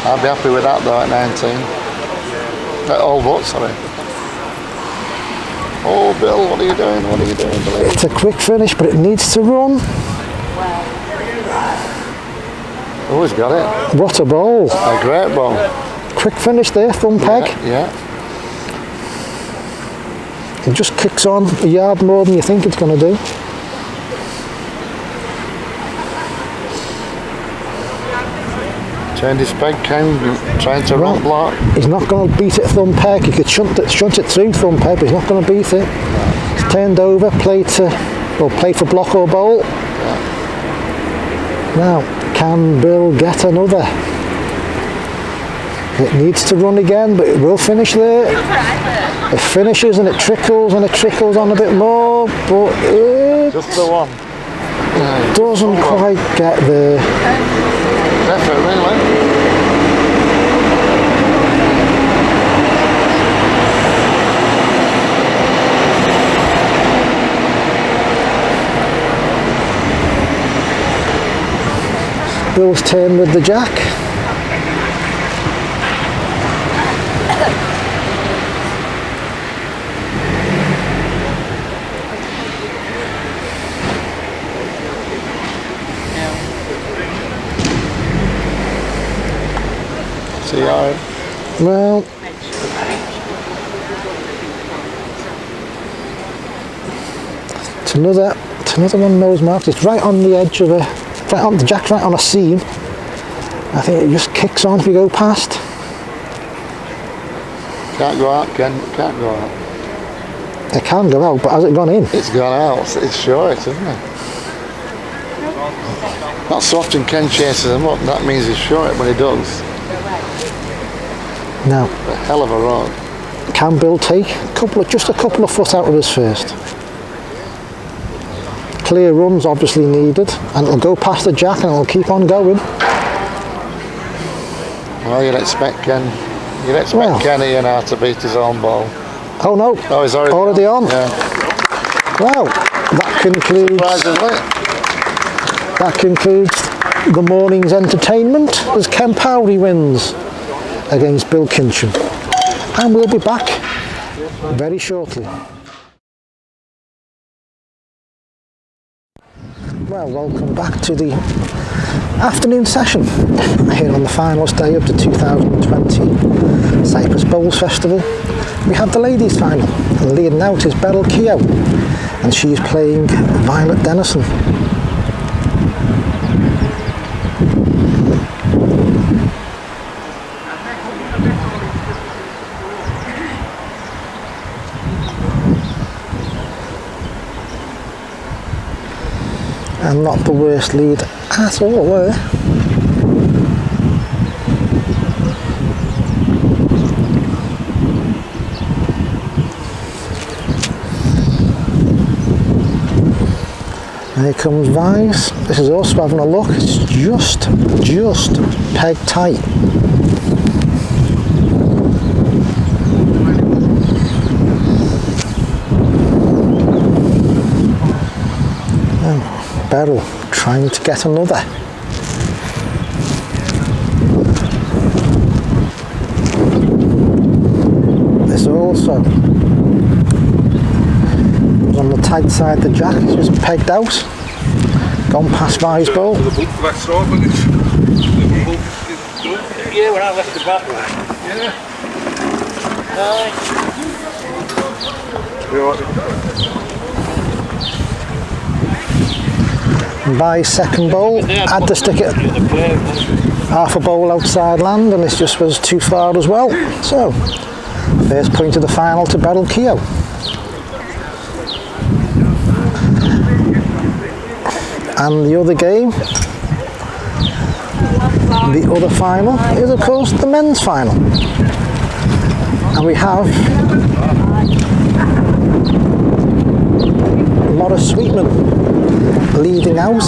I'll be happy with that though at 19. All but, sorry. Oh, Bill, what are you doing? What are you doing, Bill? it's a quick finish, but it needs to run. Oh, he's got it. What a ball. A great ball. Quick finish there, thumb peg. Yeah. It just kicks on a yard more than you think it's going to do. Turned his peg, trying to run block. He's not going to beat it thumb peg. He could shunt it through thumb peg, but he's not going to beat it. It's turned over, play for block or bowl. Now, can Bill get another? It needs to run again, but it will finish there. It finishes and it trickles on a bit more, but it Just the one. doesn't quite get there. Effort, really. Bill's turn with the jack. See how Well, it's another one nose marked. It's right on the edge of the jack's right on a seam. I think it just kicks on if you go past. can't go out, Ken. Can't go out. It can go out, but has it gone in? It's gone out. It's short, isn't it? Not so often Ken chases him up. That means he's short when he does. Now, A hell of a run. can Bill take just a couple of foot out of his first? Clear run's obviously needed, and it'll go past the jack and it'll keep on going. Well, you'd expect Ken. Kenny and how to beat his own ball. Oh no! Oh, he's already on. Yeah. Well, that concludes the morning's entertainment as Ken Powry wins against Bill Kincham. And we'll be back very shortly. Well, welcome back to the afternoon session here on the finals day of the 2020 Cyprus Bowls Festival. We have the ladies final, and leading out is Beryl Keogh, and she's playing Violet Dennison. And not the worst lead at all, were they? Here comes Vise. This is also having a look. It's just peg tight. Beryl trying to get another. This also was on the tight side of the jack, it's just pegged out, gone past Vi's ball. Yeah, when I left the back. Vi's second bowl, had to stick it half a bowl outside land, and this just was too far as well. So, first point of the final to Beryl Keogh. And the other game, the other final, is of course the men's final. And we have Morris Sweetman leading out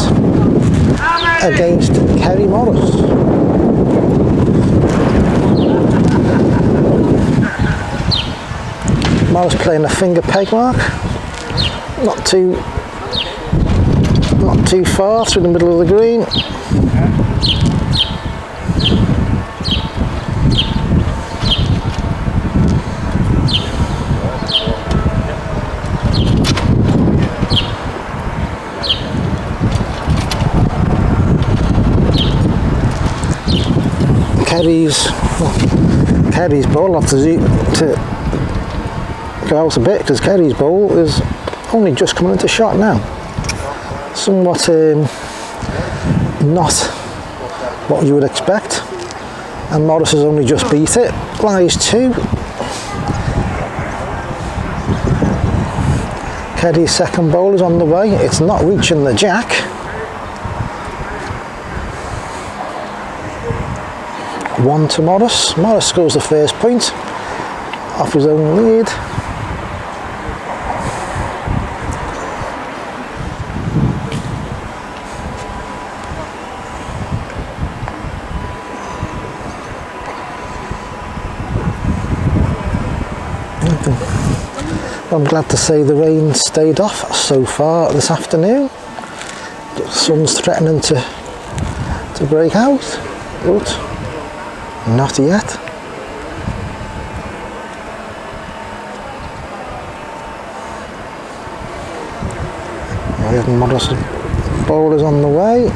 against Kerry Morris. Morris playing a finger peg mark, not too not too far through the middle of the green. Kerry's ball, I'll have to go out a bit because Kerry's ball is only just coming into shot now. Somewhat not what you would expect, and Morris has only just beat it. Lies 2. Kerry's second ball is on the way. It's not reaching the jack. One to Morris. Morris scores the first point off his own lead. I'm glad to say the rain stayed off so far this afternoon. The sun's threatening to break out, but not yet. Morris' ball is on the way.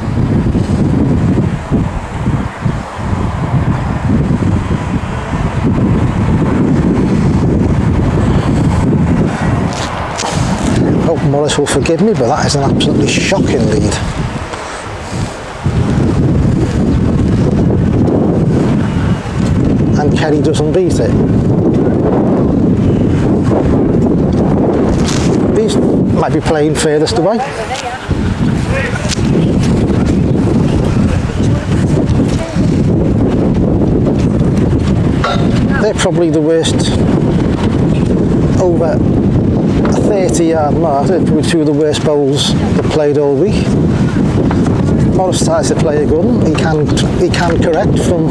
Hope Morris will forgive me, but that is an absolutely shocking lead. And Kerry doesn't beat it. These might be playing furthest away. They're probably the worst over a 30-yard mark. They're probably two of the worst bowls they've played all week. Morris tries to play a gun. He can correct from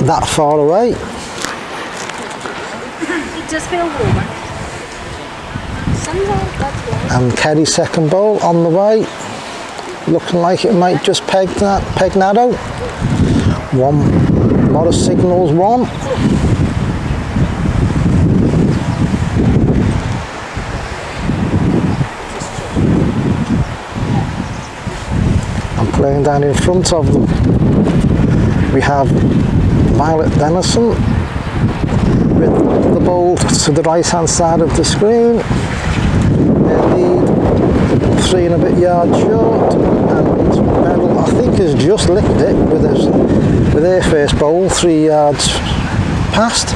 that far away. It does feel warmer. Sun's out, that's warm. And Kerry's second ball on the way, looking like it might just peg narrow. One, Morris signals one. And playing down in front of them, we have Violet Denison with the ball to the right hand side of the screen. Their lead 3 and a bit yards short, and Beryl I think has just licked it with their first bowl 3 yards past.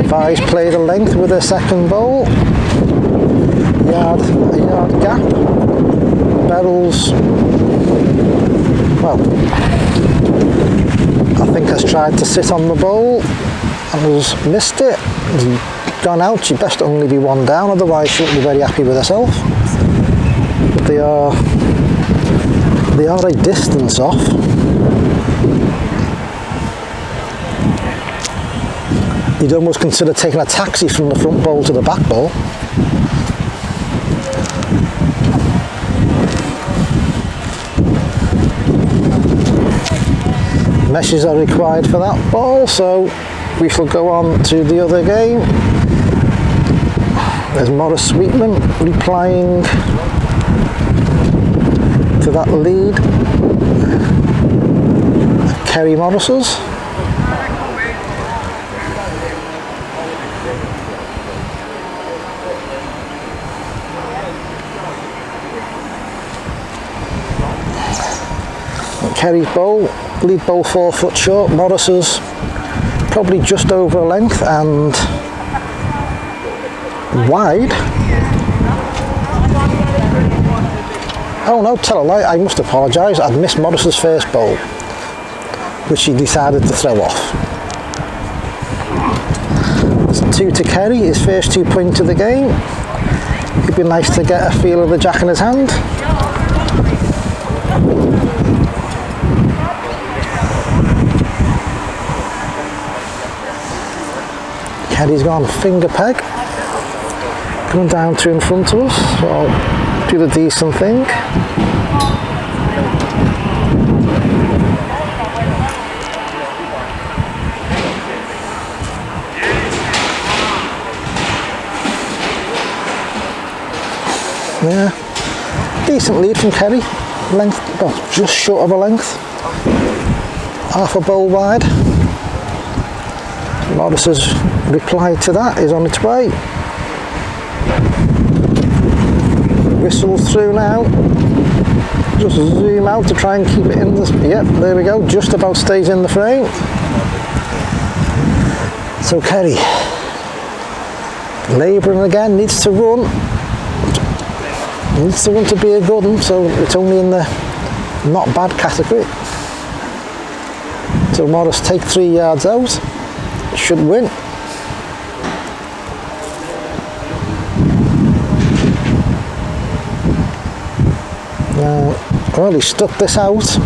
Vi's played a length with her second bowl. A yard gap. Beryl's, well, I think has tried to sit on the ball and has missed it. Has gone out. She best only be one down, otherwise she wouldn't be very happy with herself. But they are a distance off. You'd almost consider taking a taxi from the front bowl to the back bowl. Meshes are required for that ball, so we shall go on to the other game. There's Morris Sweetman replying to that lead. Kerry Morris's. Kerry's bowl, lead bowl 4 foot short. Morris's probably just over a length and wide. Oh no, tell a lie, I must apologise. I'd missed Morris's first bowl, which he decided to throw off. It's 2 to Kerry, his first 2 points of the game. It'd be nice to get a feel of the jack in his hand. Kerry's gone finger peg. coming down to in front of us, so I'll do the decent thing. Yeah, decent lead from Kerry, length, well, just short of a length, half a bowl wide. Morris's reply to that is on its way. Whistle through now, just zoom out to try and keep it in the, yep, there we go, just about stays in the frame. So Kerry, labouring again, needs to run to be a good one, so it's only in the not bad category. So Morris take 3 yards out, should win. Now, well, he stuck this out.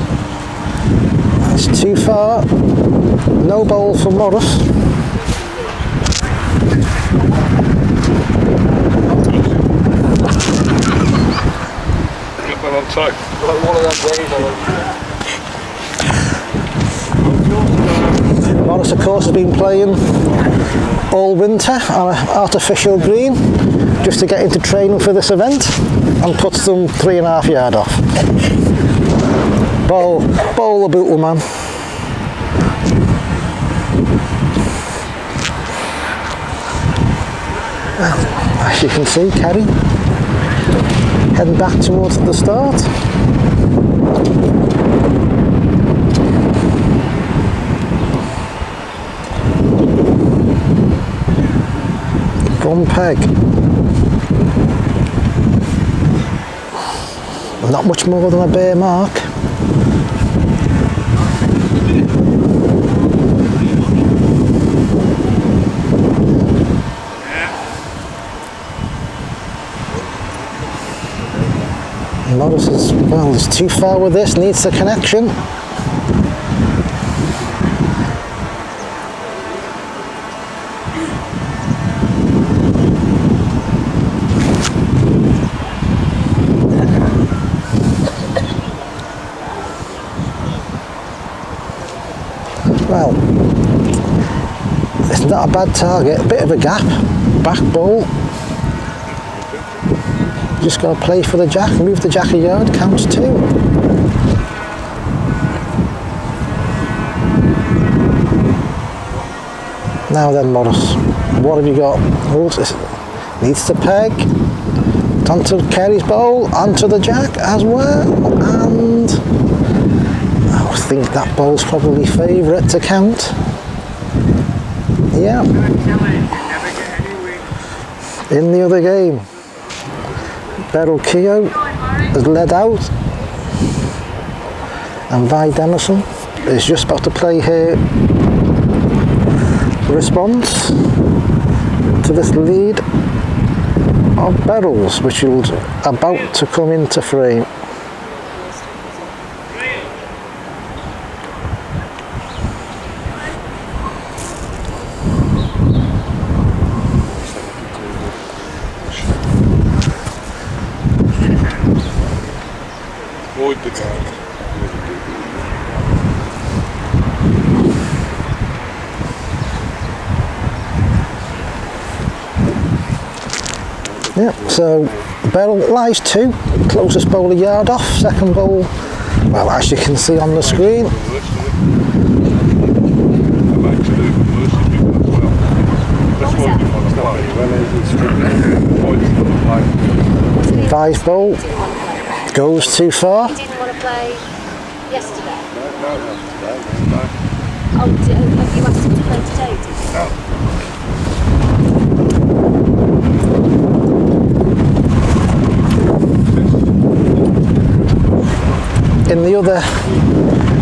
It's too far. No bowl for Morris. Get well on time. Like one of them ways, Morris, of course, has been playing all winter on an artificial green just to get into training for this event and puts them 3.5 yards off. Bowl the bootle, man. Well, as you can see, Kerry heading back towards the start. One peg. Not much more than a bare mark. Morris is, well, it's too far with this, needs the connection. Well, it's not a bad target, a bit of a gap, back ball. Just got to play for the jack, move the jack a yard, counts 2. Now then, Morris, what have you got? Needs to peg, onto Kerry's bowl, onto the jack as well, and I think that bowl's probably favourite to count. Yeah. In the other game, Beryl Keogh has led out, and Vi Denison is just about to play her response to this lead of Beryl's, which is about to come into frame. Avoid the dark. Yep, so Beryl lies 2, closest bowl a yard off, second bowl, well, as you can see on the screen. Vi's bowl goes too far. You didn't want to play yesterday? No, today. Oh, have you asked him to play today, did you? No. In the other,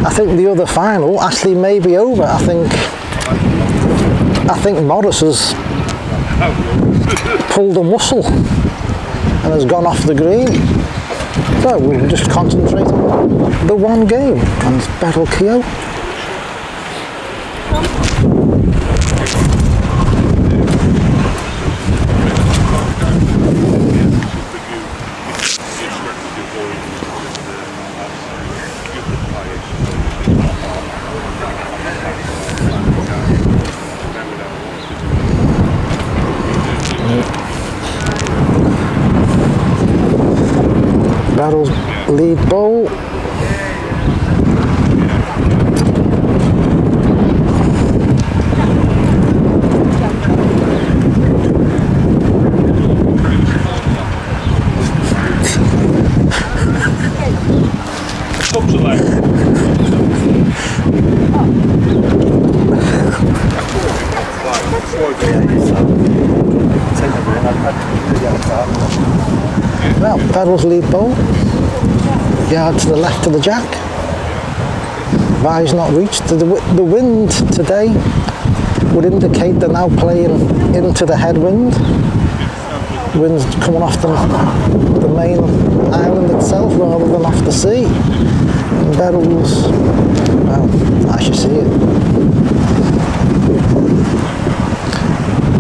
I think the other final actually may be over. I think Morris has pulled a muscle and has gone off the green. So we'll just concentrate on the one game, and it's Beryl Keogh. Barrel's lead bowl. Well, Barrel's lead bowl. Yard to the left of the jack. Vie's not reached. The wind today would indicate they're now playing into the headwind. Wind's coming off the main island itself rather than off the sea. And Barrel's, well, as you see it,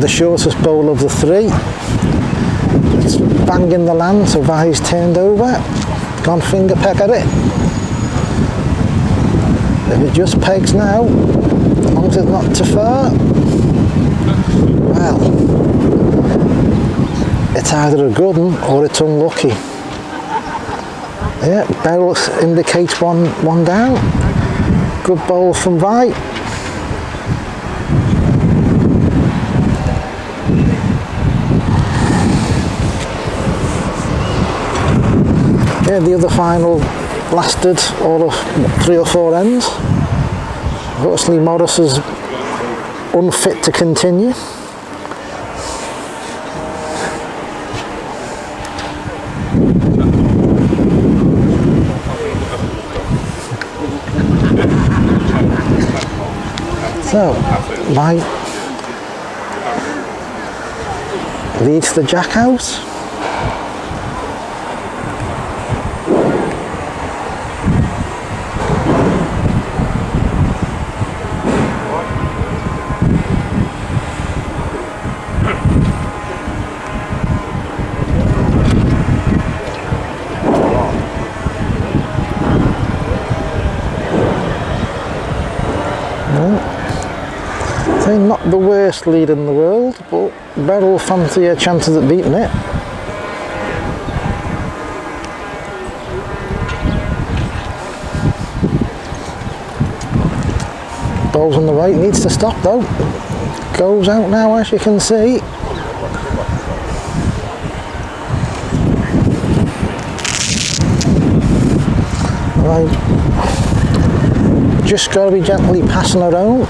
the shortest bowl of the three. It's banging the land, so Vie's turned over. Gone finger peck at it. If it just pegs now, as long as it's not too far, well, it's either a good one or it's unlucky. Yeah, Barrel indicates one down. Good bowl from Vi. Yeah, the other final lasted all of 3 or 4 ends. Unfortunately, Morris is unfit to continue. So, Vi leads the jack out. Not the worst lead in the world, but Barrel fancy a chances at beating it. Ball's on the right, needs to stop though. Goes out now, as you can see. Right. Just got to be gently passing her own.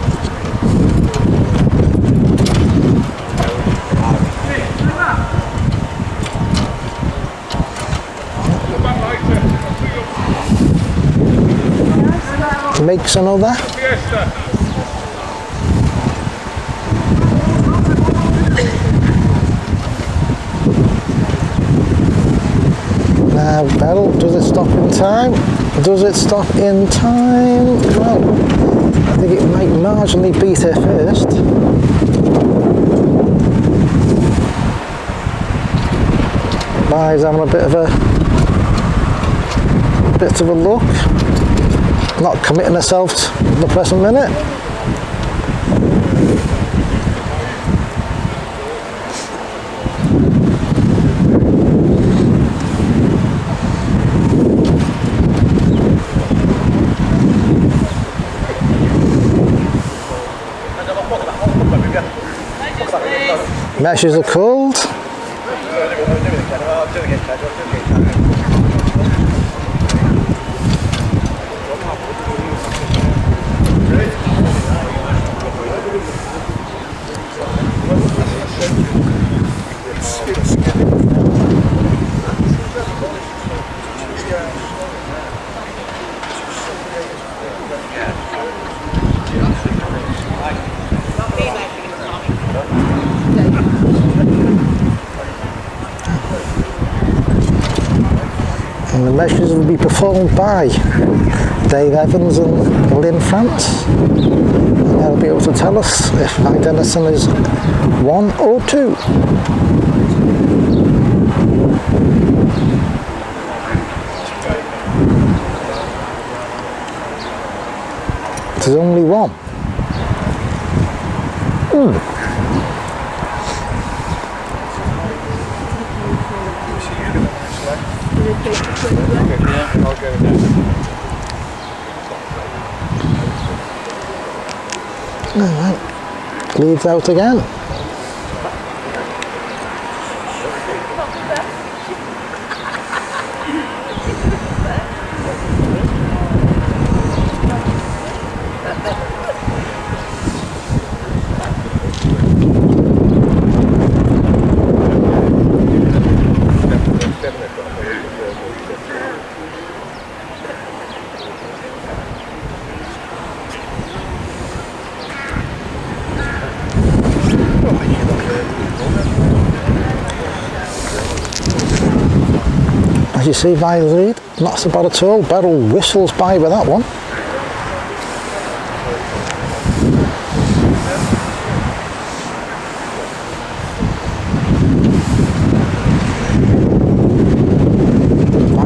Makes another. Now Barrel, does it stop in time? Does it stop in time? Well, I think it might marginally beat her first. Vi's having a bit of a look. Not committing herself to the present minute. Meshes are called. And the measures will be performed by Dave Evans and Lynn France. And they'll be able to tell us if Vi Dennison is 1 or 2. It is only 1. Alright, leads out again. As you see by the lead, not so bad at all. Beryl whistles by with that one.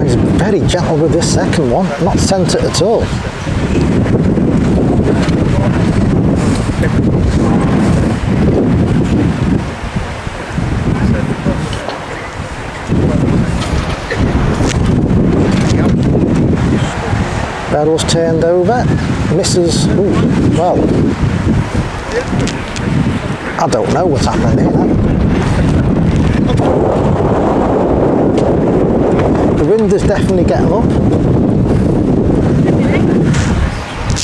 He's very gentle with this second one, not sent it at all. Beryl's turned over, misses, ooh, well, I don't know what's happening here. The wind is definitely getting up,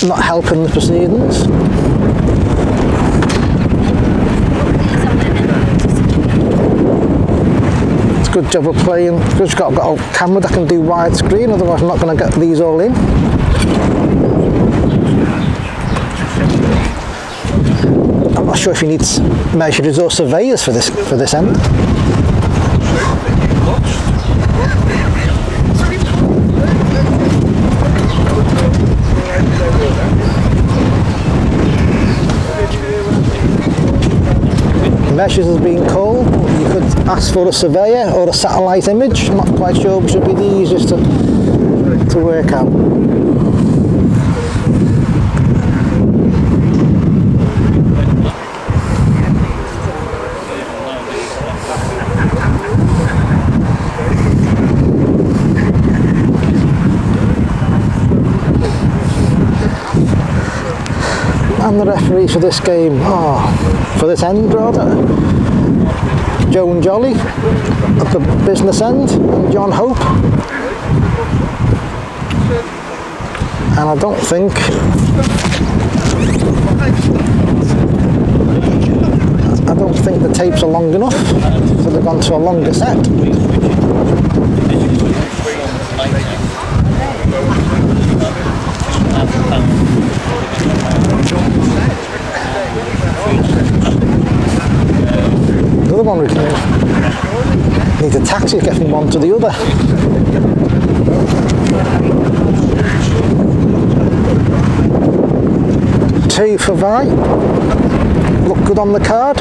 not helping the proceedings. It's a good job of playing, because I've got a camera that can do widescreen, otherwise I'm not going to get these all in. I'm not sure if you need measurers or surveyors for this end. Measures has been called. You could ask for a surveyor or a satellite image. I'm not quite sure which would be the easiest to work out. And the referees for this game, for this end rather, Joan Jolly at the business end and John Hope. And I don't think the tapes are long enough, so they've gone to a longer set. The other one needs a taxi to get from one to the other. Two for Vi. Look good on the card.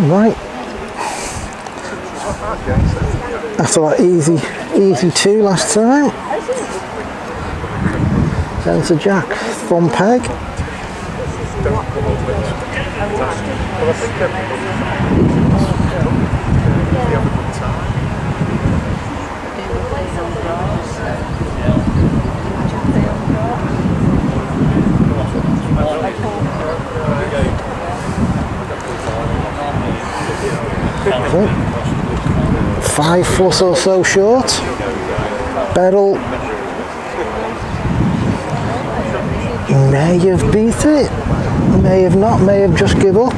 Right. After that easy two last time. Centre Jack from peg. Okay. 5 foot or so short. Beryl may have beat it, may have not, may have just give up.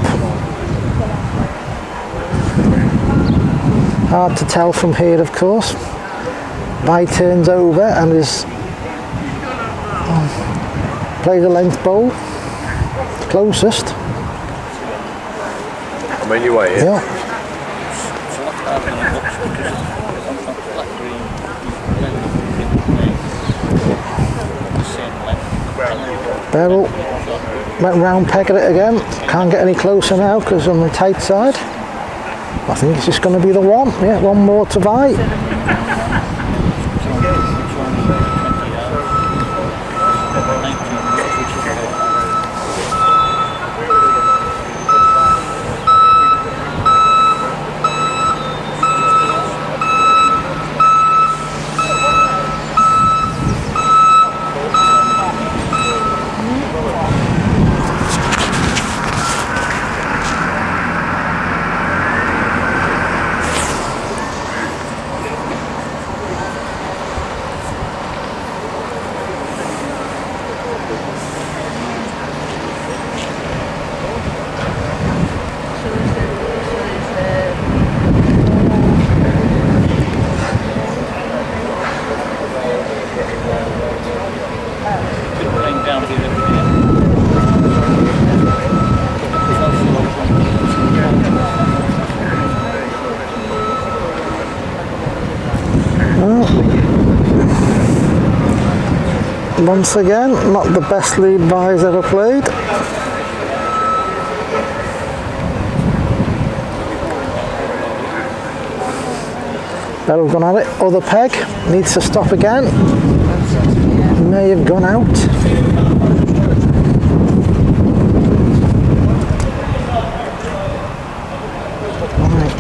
Hard to tell from here, of course. Vi turns over and is plays a length bowl, closest. I'm on your way, yeah. Well, Beryl went round pegging it again. Can't get any closer now because on the tight side. I think it's just going to be the one. Yeah, one more to bite. Once again, not the best lead Vi's ever played. Beryl's gone at it, other peg, needs to stop again. May have gone out. Right.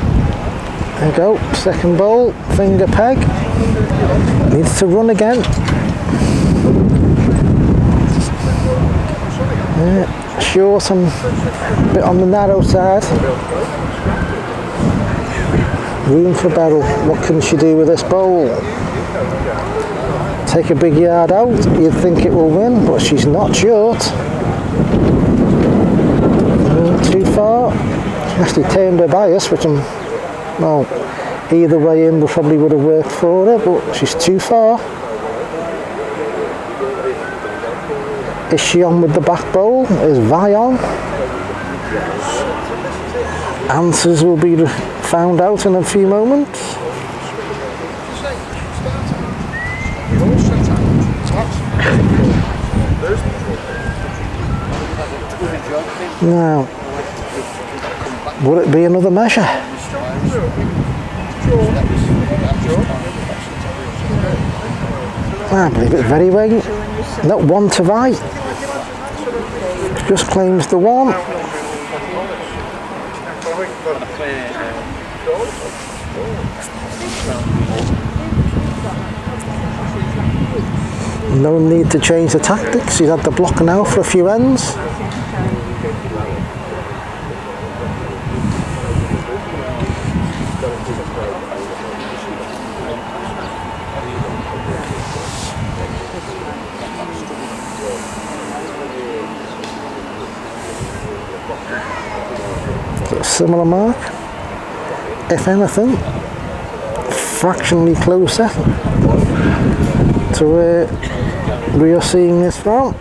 There you go, second bowl, finger peg. Needs to run again. Yeah, short and a bit on the narrow side. Room for Beryl. What can she do with this bowl? Take a big yard out. You'd think it will win, but she's not short. Too far. She actually turned her bias, which well, either way in probably would have worked for her, but she's too far. Is she on with the back bowl? Is Vi on? Answers will be found out in a few moments. Now, would it be another measure? I believe it's very well. Not one to Vi. Just claims the one. No need to change the tactics. He's had the block now for a few ends. Similar mark, if anything, fractionally closer to where we are seeing this from.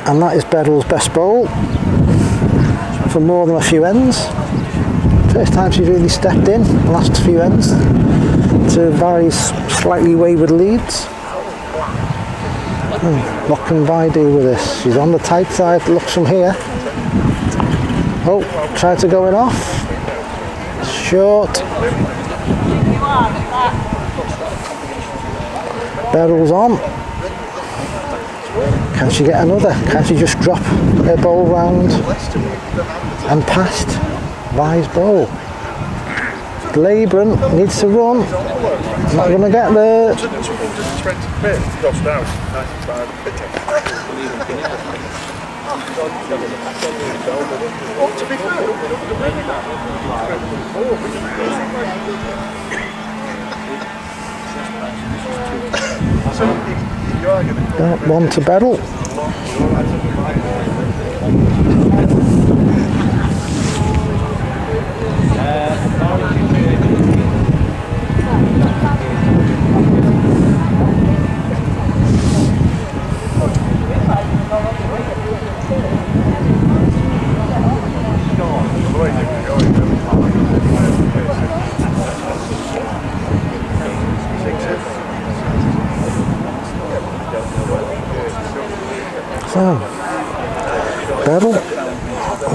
And that is Beryl's best bowl for more than a few ends. First time she's really stepped in the last few ends to Vi's slightly wayward leads. What can Vi do with this? She's on the tight side, looks from here. Oh, tried to go in off. Short. Beryl's on. Can she get another? Can she just drop her bowl round and past Vi's bowl? Labron needs to run. Not going to get there. One to Beryl. Beryl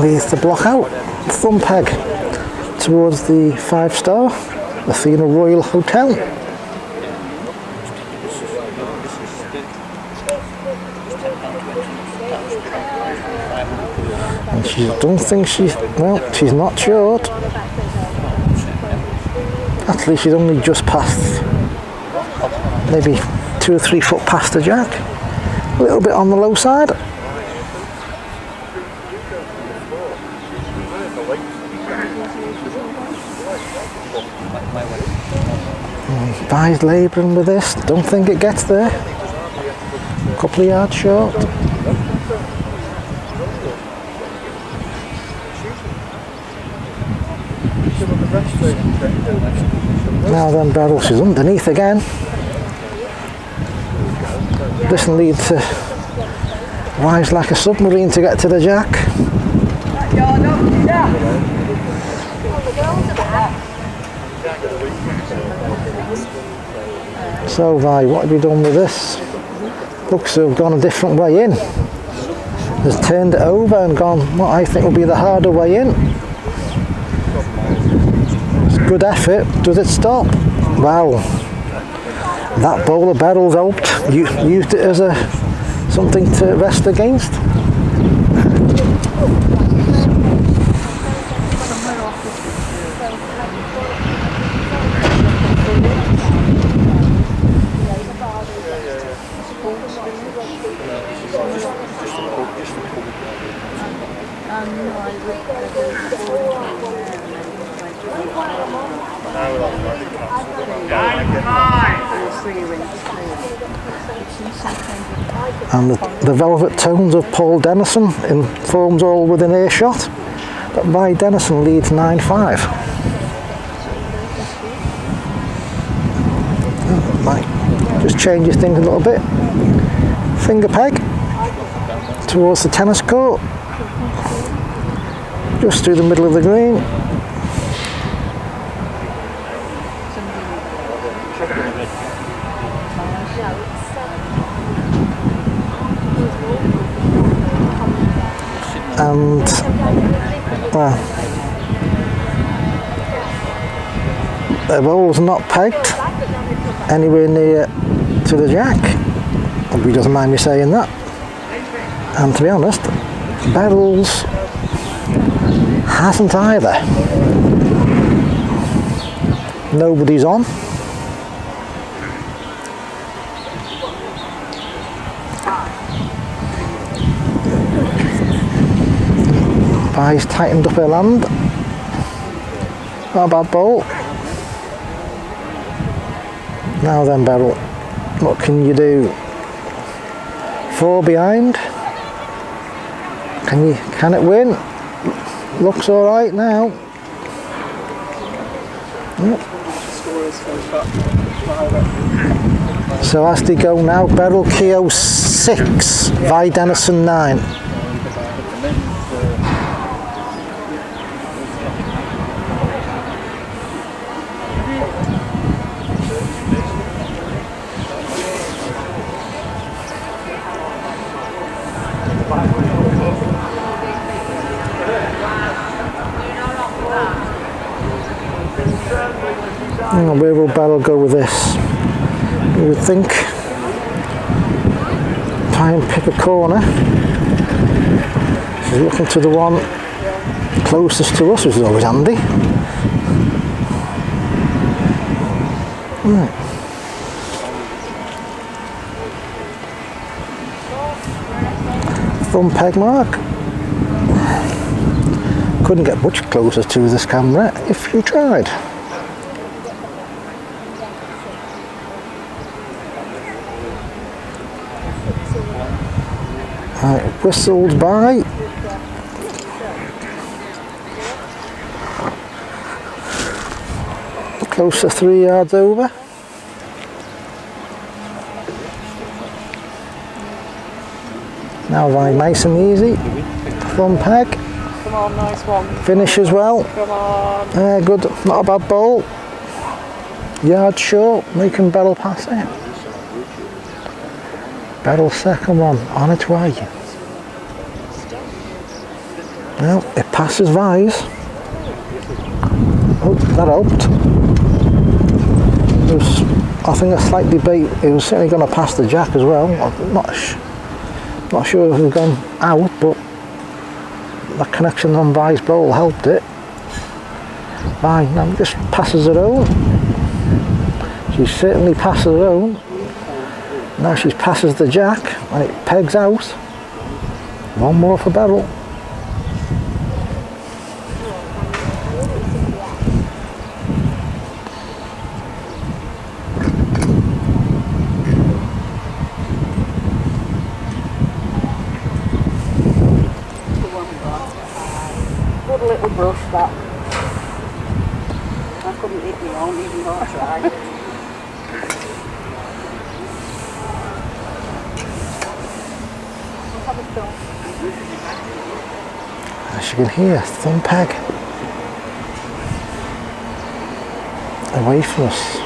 leads the block out. Thumb peg towards the 5-star Athena Royal Hotel. And she don't think she's not short. Actually, she's only just past, maybe 2 or 3 foot past the jack. A little bit on the low side. Vi's labouring with this. Don't think it gets there. A couple of yards short. Now then, Beryl, she's underneath again. This will need to rise like a submarine to get to the jack. So Vi, what have you done with this? Looks to have gone a different way in. Has turned it over and gone what I think will be the harder way in. It's good effort. Does it stop? Wow. That bowler Beryl's hoped used it as something to rest against. And the velvet tones of Paul Dennison informs all within earshot that Vi Dennison leads 9-5. Might just changes things a little bit. Finger peg towards the tennis court, just through the middle of the green. And the ball's not pegged anywhere near to the jack. He doesn't mind me saying that. And to be honest, Beryl's hasn't either. Nobody's on. Vi's tightened up her land. Not a bad ball. Now then, Beryl, what can you do? 4 behind. Can it win? Looks all right now. Yep. So as they go now, Beryl Keogh 6, Vi Dennison 9. Where will Beryl go with this? You would think try and pick a corner. She's looking to the one closest to us, which is always handy. Right. Thumb peg mark. Couldn't get much closer to this camera if you tried. Right, whistled by. Close to 3 yards over. Now Vi, nice and easy. Thumb peg. Come on, nice one. Finish as well. Come on. Good, not a bad ball. Yard short, making Beryl pass it. Beryl's second one on its way. Well, it passes Vise. Oh, that helped. It was, I think, a slight debate. It was certainly going to pass the Jack as well. I'm not sure if it had gone out, but that connection on Vise bowl helped it. Fine, now just passes her own. She certainly passes her own. Now she passes the Jack and it pegs out. One more for Beryl. Good little brush that. I couldn't hit me on even though I tried. As you can hear, thumb peg away from us.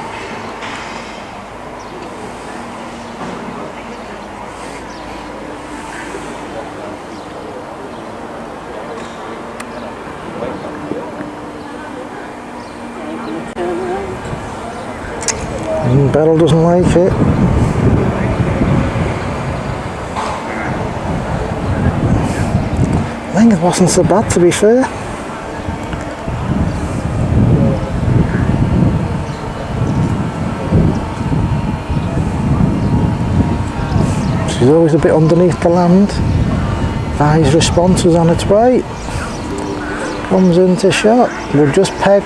And Beryl doesn't like it. I think it wasn't so bad, to be fair. She's always a bit underneath the land. Vi's response was on its way. Comes into shot. We'll just peg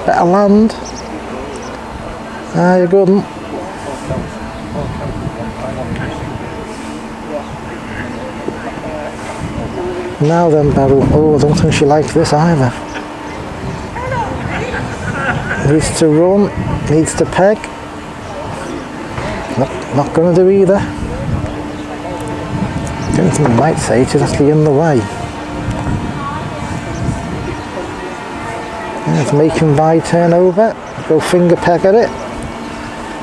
better land. Ah, you're good. Now then, Beryl. Oh, I don't think she liked this either. Needs to run, needs to peg. Not going to do either. The only thing I might say, she's actually in the way. Yeah, it's making Vi turn over, go finger peg at it.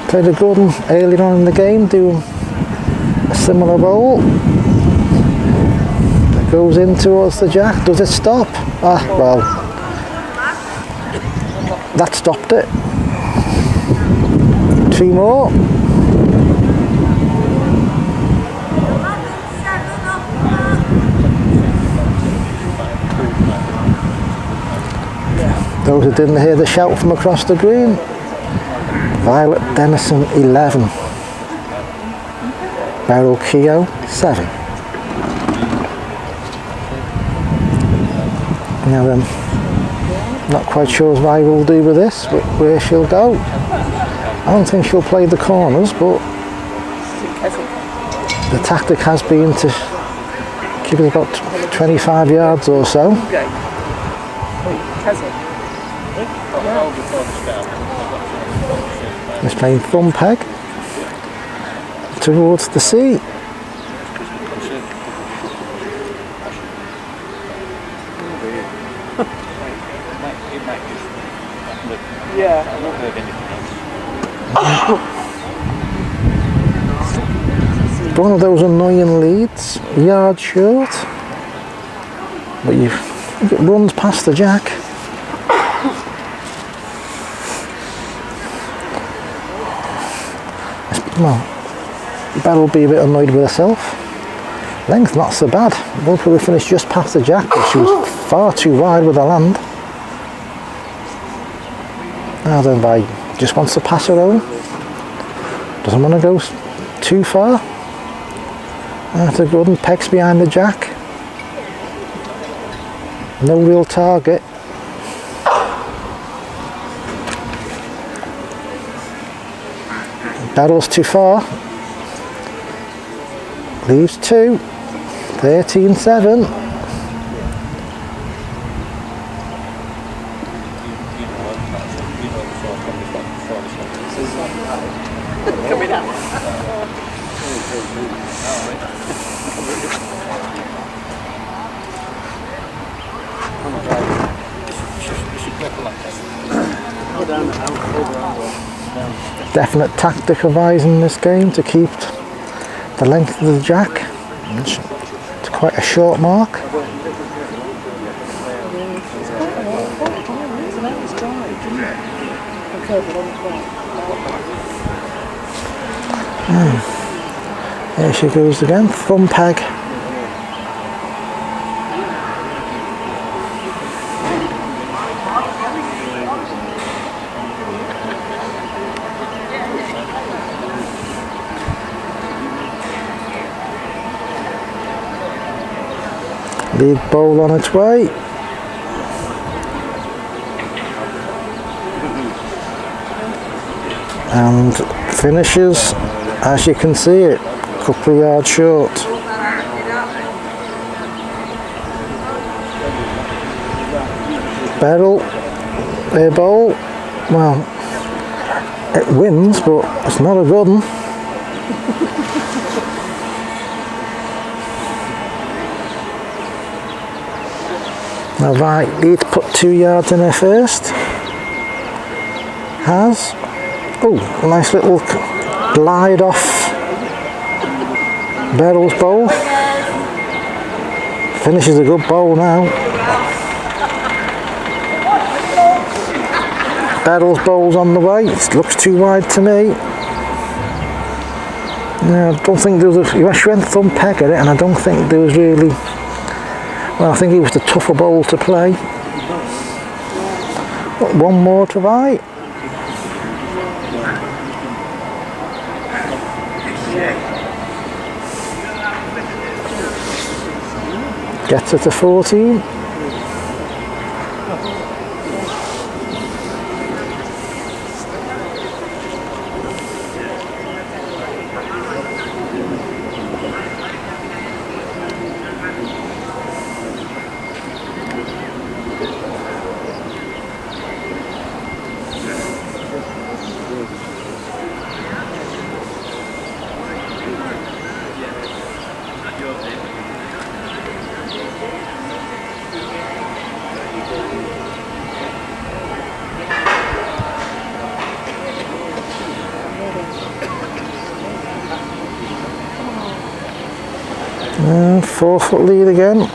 Played a good one earlier on in the game, doing a similar bowl. Goes in towards the Jack. Does it stop? Ah, well, that stopped it. 2 more. Those who didn't hear the shout from across the green. Violet Denison 11. Beryl Keogh 7. Now then, not quite sure as Vi will do with this, but where she'll go. I don't think she'll play the corners, but the tactic has been to keep it about 25 yards or so. He's playing thumb peg towards the sea. Yeah. One of those annoying leads, yard short, but it runs past the Jack. Well, Beryl will be a bit annoyed with herself. Length not so bad. We'll probably finish just past the Jack, but she was far too wide with the land. Now then, Vi just wants to pass her own. Doesn't want to go too far. After good and pegs behind the Jack. No real target. Beryl's too far. Leaves 2. 13-7. Coming up. Definite tactic of Vi's in this game to keep the length of the Jack. It's quite a short mark. There she goes again, thumb peg. Lead bowl on its way. And finishes, as you can see it, a couple of yards short. Beryl, their bowl, well, it wins, but it's not a good one. Now right, need to put 2 yards in there first. Has. Oh, a nice little glide off Beryl's bowl. Finishes a good bowl now. Beryl's bowl's on the way. It looks too wide to me. Yeah, I don't think there was she went thumb peg at it, and I don't think there was really. Well, I think it was the tougher bowl to play. But one more to right. Gets her to 14. And 4 foot lead again.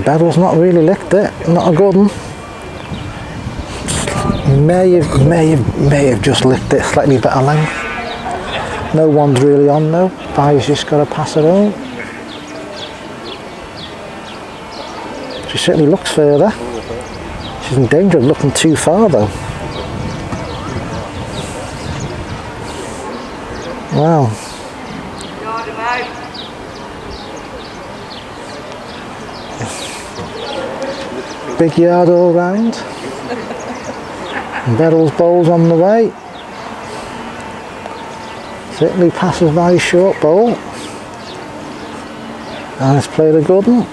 Beryl's not really licked it, not a good one. May have just licked it slightly better length. No one's really on though. Vi's just got to pass it on. She certainly looks further. She's in danger of looking too far though. Wow. Big yard all round. Beryl's bowl's on the way. Certainly passes by short bowl. And it's played a good one.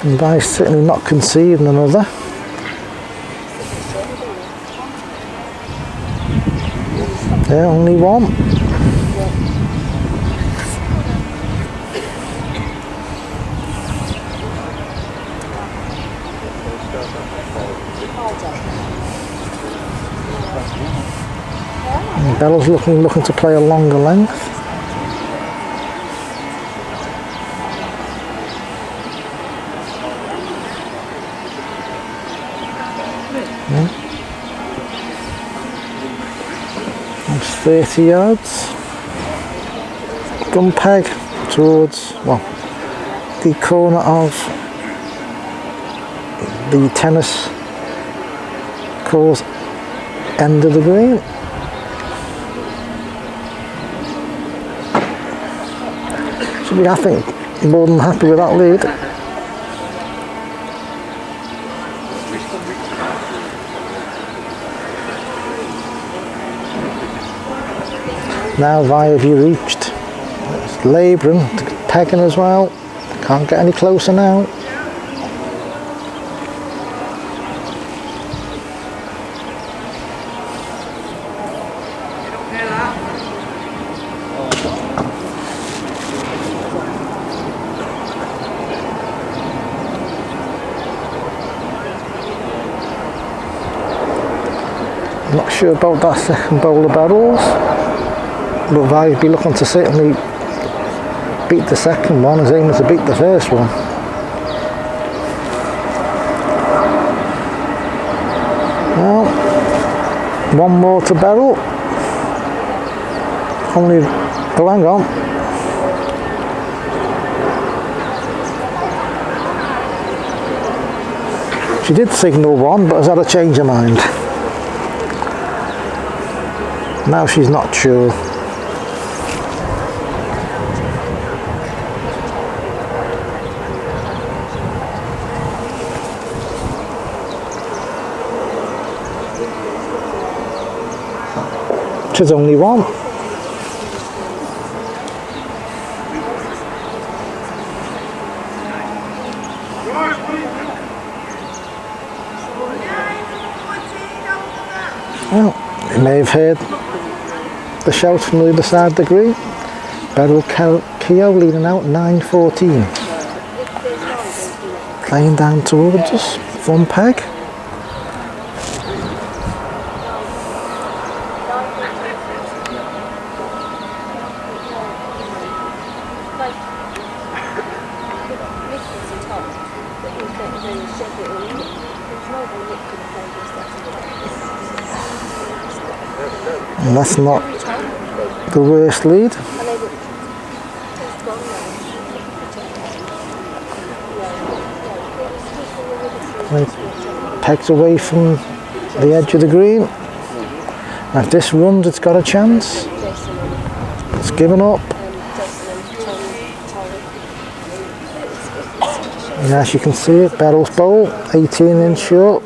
And by certainly not conceding another. Yeah, only one. And Bella's looking to play a longer length. That's 30 yards. Gun peg towards, well, the corner of the tennis course end of the green. Should be, I think, more than happy with that lead. Now Vi have you reached. It's labouring, pegging as well. Can't get any closer now. sure about that second bowl of barrels, but I'd be looking to certainly beat the second one as aiming to beat the first one. Well, one more to barrel. Only, oh, hang on. She did signal one, but has had a change of mind. Now she's not sure. There's only one. Well, you may have heard the shout from the other side of the green. Beryl Keogh leading out 9-14. Playing down towards us, one peg. And that's not the worst lead. Pegs away from the edge of the green. Now if this runs, it's got a chance. It's given up. And as you can see it, Beryl's bowl, 18 inch short.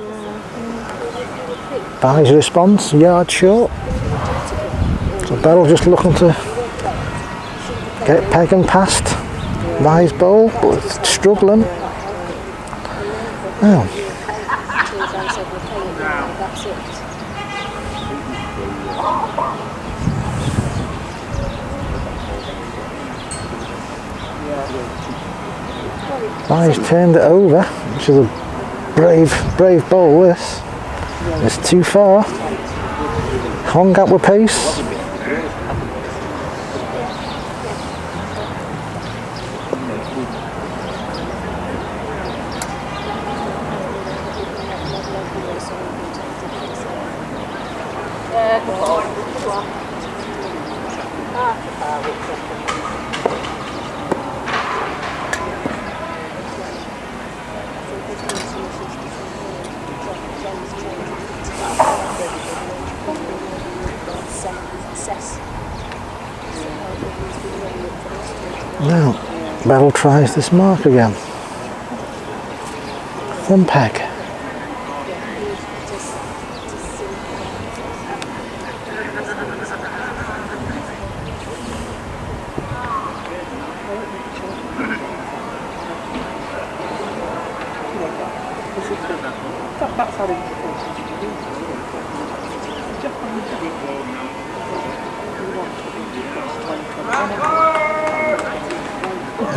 Barry's response, yard short. So Beryl just looking to get pegging past Rye's bowl, but it's struggling. Now, Rye's turned it over, which is a brave bowl this. It's too far. Hung up with pace. Now, Beryl tries this mark again. One peg.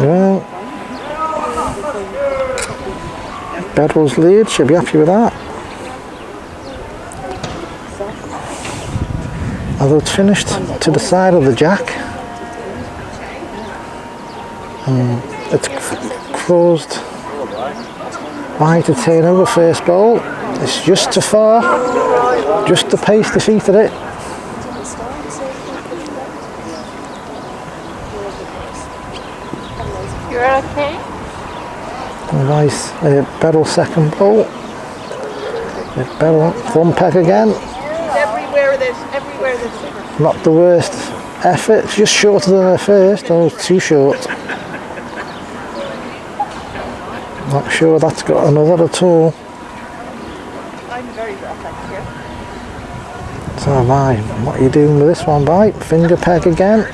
Well, Beryl's lead, she'll be happy with that. Although it's finished to the side of the jack, it's caused Rye to turn over first bowl. It's just too far, just the pace defeated it. You're okay? Nice, Beryl's second bowl. Beryl, one peg again. Everywhere this. Not the worst effort, it's just shorter than her first, or too short. Not sure that's got another at all. I'm very well, thank you. So am I. What are you doing with this one, bite? Finger peg again.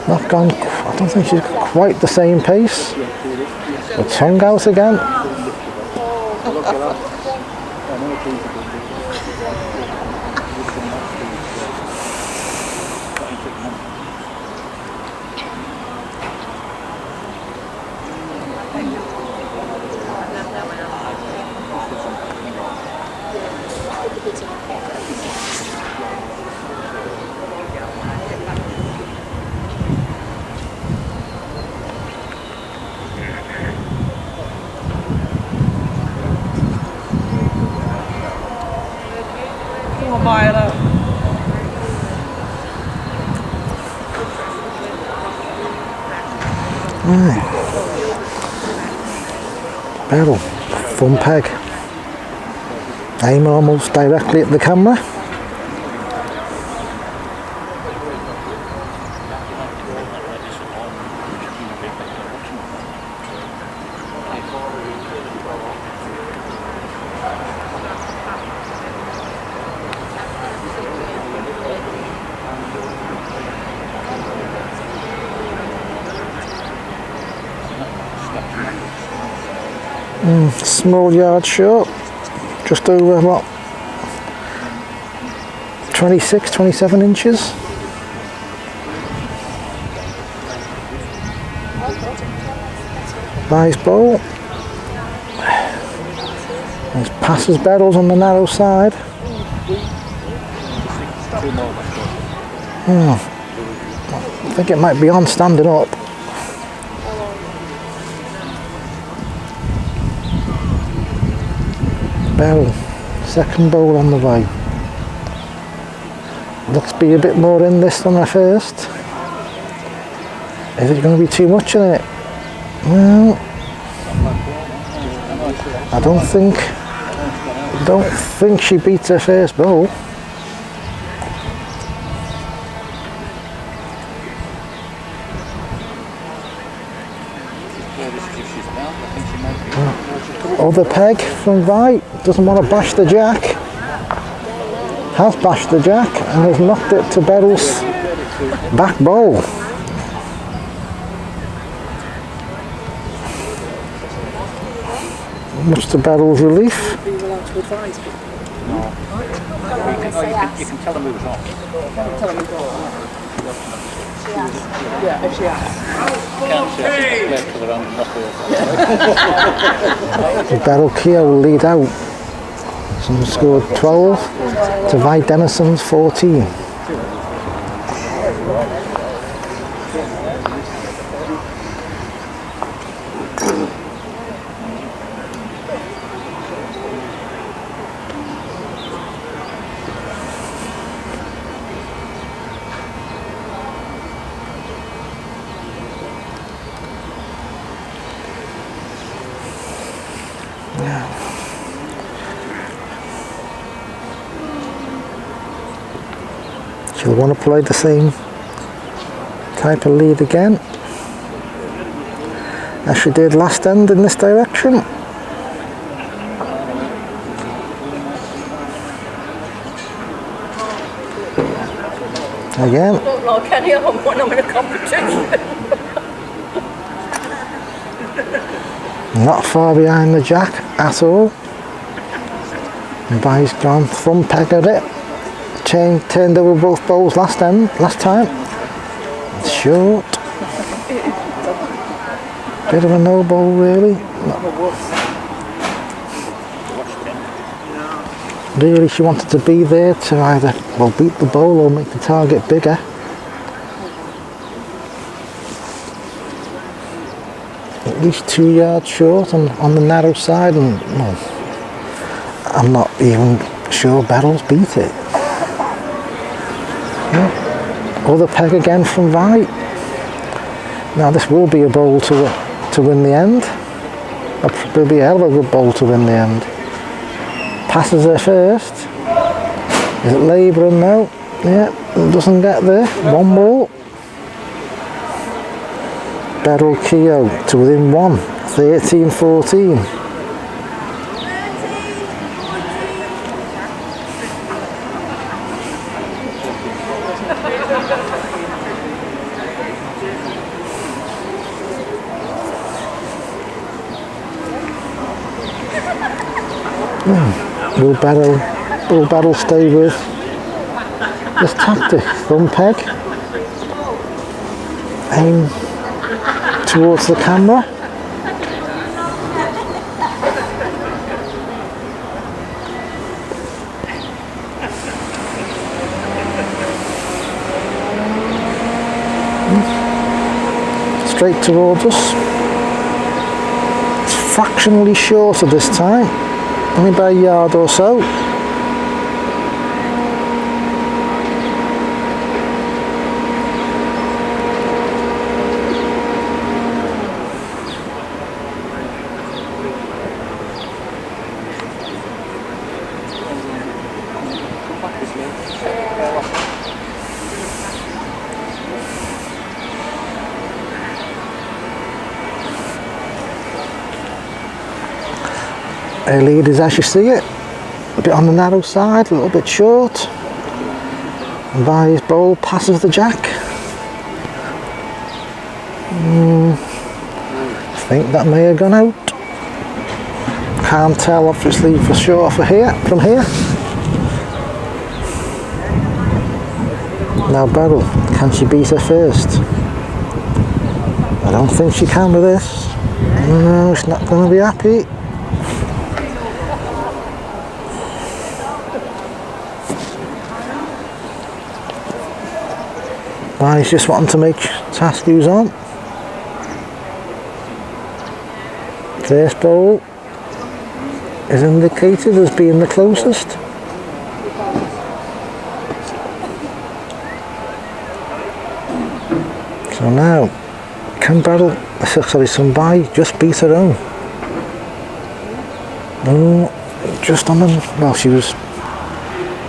Not gone, I don't think she's got quite the same pace. But tongue out again. Right. Barrel, thumb peg. Aim almost directly at the camera. Small yard short, just over what, 26, 27 inches. Nice bowl. There's Pathos barrels on the narrow side. I think it might be on standing up. Barrel, second bowl on the way. Looks to be a bit more in this than the first. Is it going to be too much in it? Well, I don't think she beats her first bowl. Other peg from right, doesn't want to bash the jack. Has bashed the jack and has knocked it to Beryl's back bowl. Much to Beryl's relief. Are you allowed to advise people? You can tell them who's on. Tell them who's on. Yeah, if she asks. Beryl Keogh will lead out. Some scored 12 to Vi Denison's 14. She'll want to play the same type of lead again as she did last end in this direction. Again. I don't like any of them when I'm in a competition. Not far behind the jack at all. And Vi's gone thumb peg at it. Turned over both bowls last time. It's short. Bit of a no bowl really. Really she wanted to be there to either beat the bowl or make the target bigger. At least 2 yards short on the narrow side, and well, I'm not even sure Beryl's beat it. Other peg again from Vi. Now this will be a bowl to win the end. It'll be a hell of a good bowl to win the end. Passes her first. Is it labouring now? Yeah, doesn't get there. One more. Beryl Keogh to within one. 13-14. Will Beryl stay with this tactic? Thumb peg, aim towards the camera. Straight towards us. It's fractionally shorter this time. Only by a yard or so. Her lead is as you see it, a bit on the narrow side, a little bit short. And Vi's bowl passes the jack. I think that may have gone out. Can't tell obviously for sure from here. Now Beryl, can she beat her first? I don't think she can with this. No, she's not going to be happy. Vi's just wanting to make task who's on. First bowl is indicated as being the closest. So now, can Vi just beat her own? No, just on the, well, she was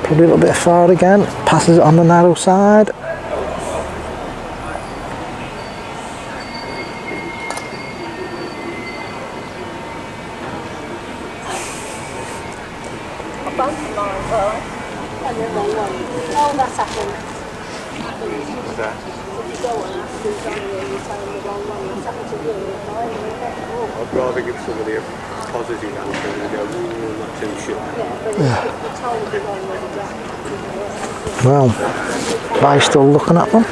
probably a little bit far again, passes it on the narrow side. Oh, that's happened. What's that? I'd rather give somebody a positive answer and go, I'm not too sure. Well, Vi's still looking at them.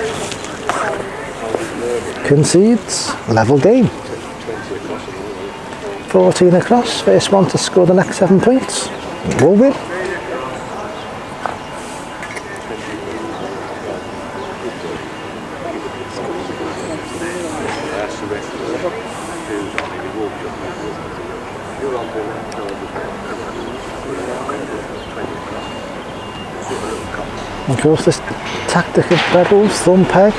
Concedes, level game. 14 across, first one to score the next 7 points will win. Of course, this tactic of Beryl's thumb peg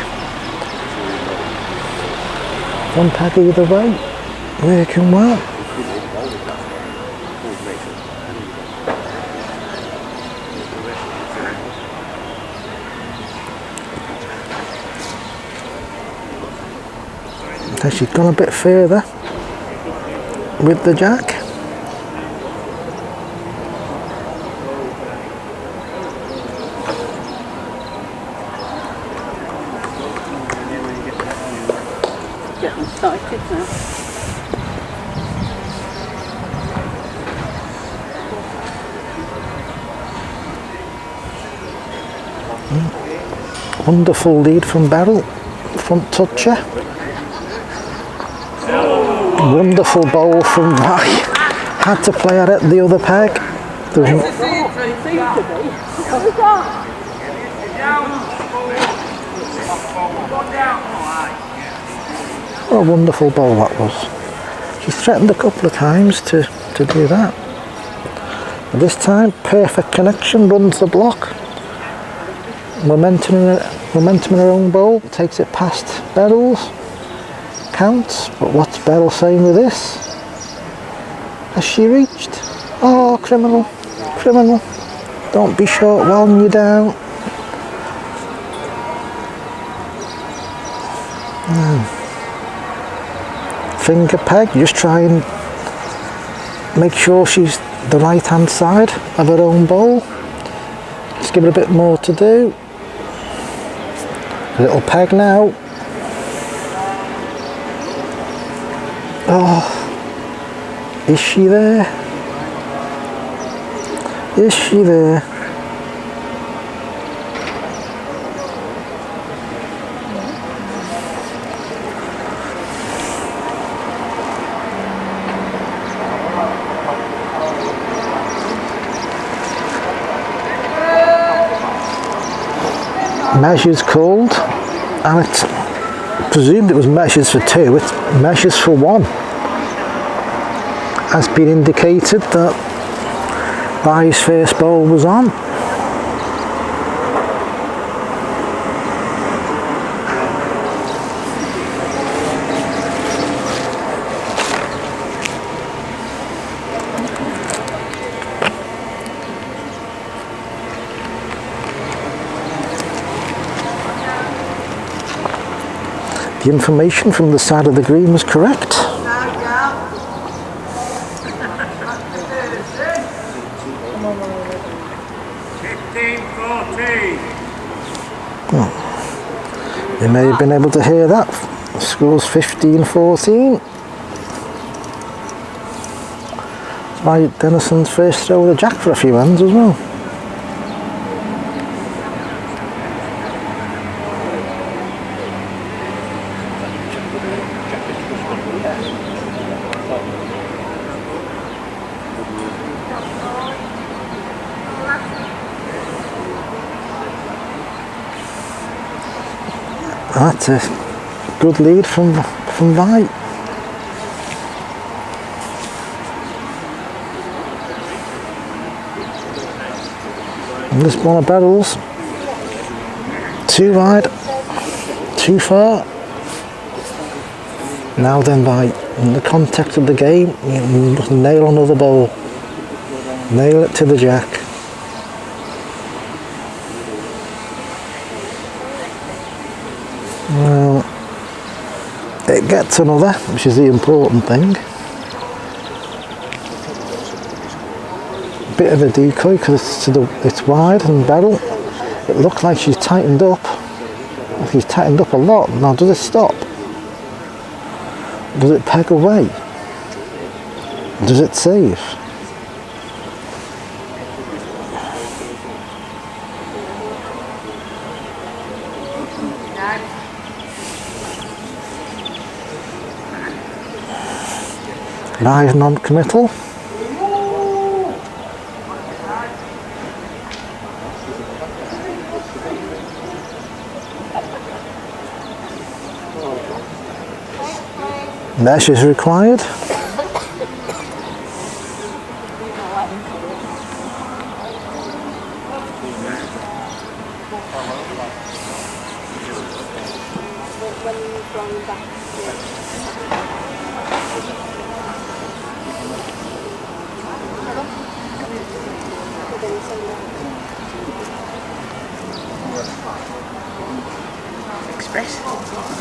either way, working well. She's gone a bit further with the jack. Getting excited now. Wonderful lead from Beryl, front toucher. Wonderful bowl from Vi. Had to play at it the other peg. What a wonderful bowl that was. She threatened a couple of times to do that. But this time, perfect connection, runs the block. Momentum in her own bowl, takes it past Beryl's. Counts, but what's Beryl saying with this? Has she reached? Oh, criminal. Don't be short while you're down. Finger peg, just try and make sure she's the right hand side of her own bowl. Just give it a bit more to do. A little peg now. Oh, is she there? Is she there? Measures called, and it's presumed it was measures for 2, it's measures for 1. Has been indicated that Vi's first bowl was on. The information from the side of the green was correct. You may have been able to hear that. The score's 15-14. It's by Denison's first throw with a jack for a few ends as well. That's a good lead from Vi. And this one of barrels. Too wide, too far. Now then, Vi, in the context of the game, you must nail another bowl. Nail it to the jack. Well, it gets another, which is the important thing. Bit of a decoy because it's wide and barrel. It looks like she's tightened up. She's tightened up a lot. Now, does it stop? Does it peg away? Does it save? Nice non-committal. Mesh is required. Express.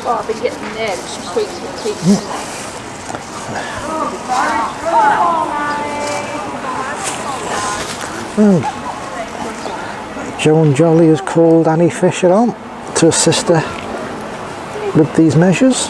Oh, I've been getting there, just tweaks and tweaks. Joan Jolly has called Annie Fisher on to assist her with these measures.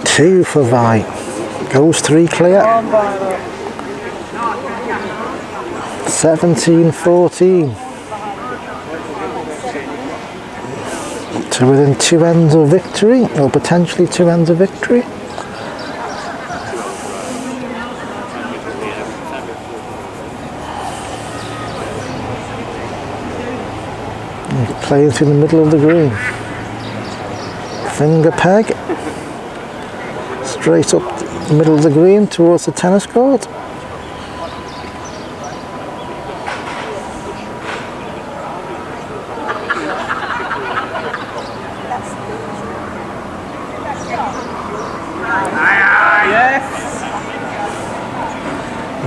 Two for Vi. Goes three clear. 17-14. So within two ends of victory, or potentially two ends of victory. Playing through the middle of the green. Finger peg. Straight up the middle of the green towards the tennis court.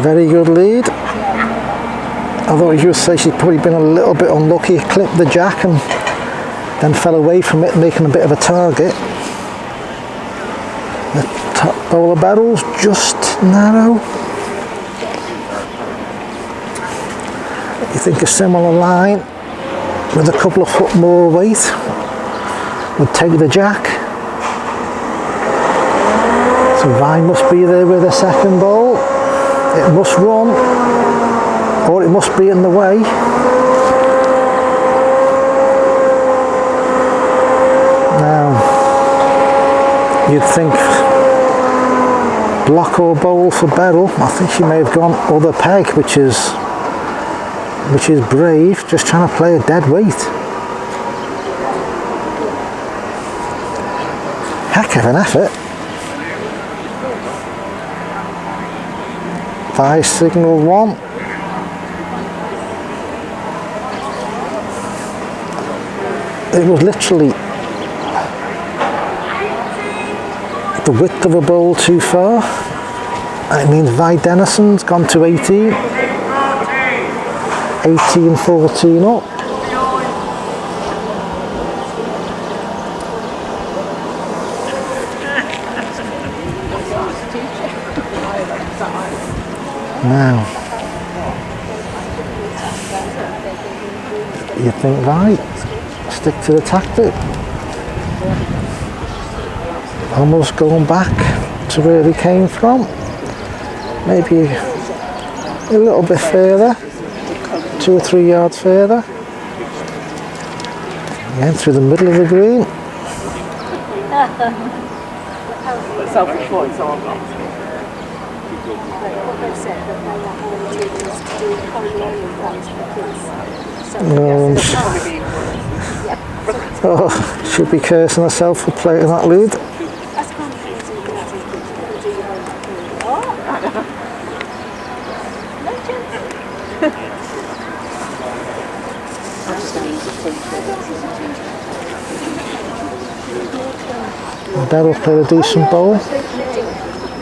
Very good lead. Although as you would say, she's probably been a little bit unlucky. Clipped the jack and then fell away from it, making a bit of a target. The top bowl of barrels just narrow. You think a similar line with a couple of foot more weight would take the jack. So Vi must be there with a second bowl. It must run, or it must be in the way. Now, you'd think block or bowl for Beryl. I think she may have gone other peg, which is brave, just trying to play a dead weight. Heck of an effort. Vi signal one. It was literally the width of a bowl too far. And it means Vi Denison's gone to 18. 18-14 up. Now, you think, right, stick to the tactic. Almost going back to where he came from. Maybe a little bit further, 2 or 3 yards further. Again, through the middle of the green. Selfish voice on. Oh, should be cursing herself for playing that lead. Darryl played a decent bowl.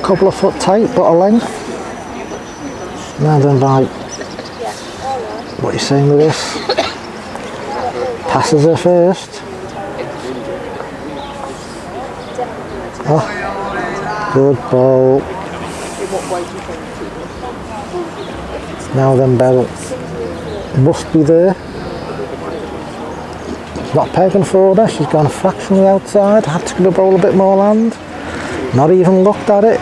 Couple of foot tight, but a length. Now then, right. What are you saying with this? Passes her first. Oh, good ball. Now then, Beryl must be there. Not pegging for her, she's gone fractionally outside, had to give the ball a bit more land. Not even looked at it.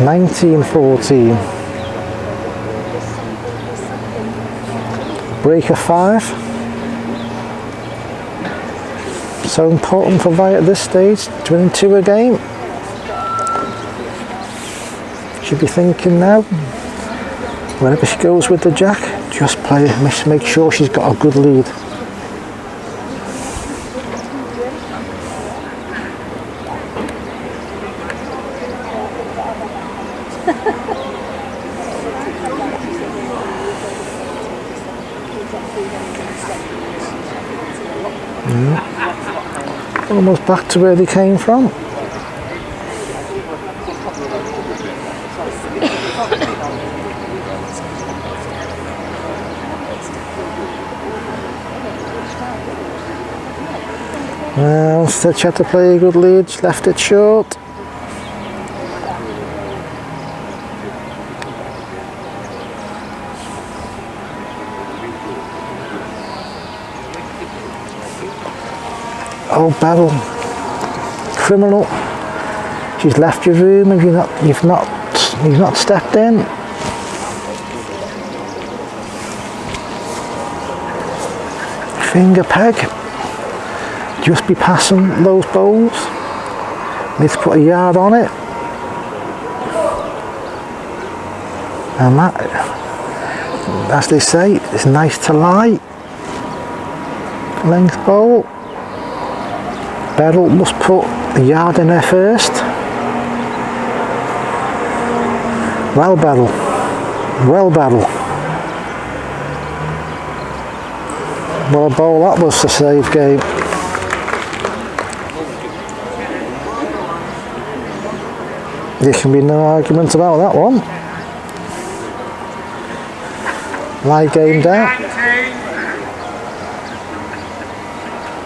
19-14. Break of 5. So important for Vi at this stage, to win 2 a game. Should be thinking now, whenever she goes with the jack, just play, make sure she's got a good lead. Almost back to where they came from. Well, still had to play a good lead, just left it short. Oh, Beryl, criminal! She's left your room and you've not stepped in. Finger peg. Just be passing those bowls. Need to put a yard on it. And that, as they say, it's nice to lie. Length bowl. Beryl must put a yard in there first. Well, Beryl. Well, Beryl. What a bowl that was to save game. There can be no argument about that one. Lie game down.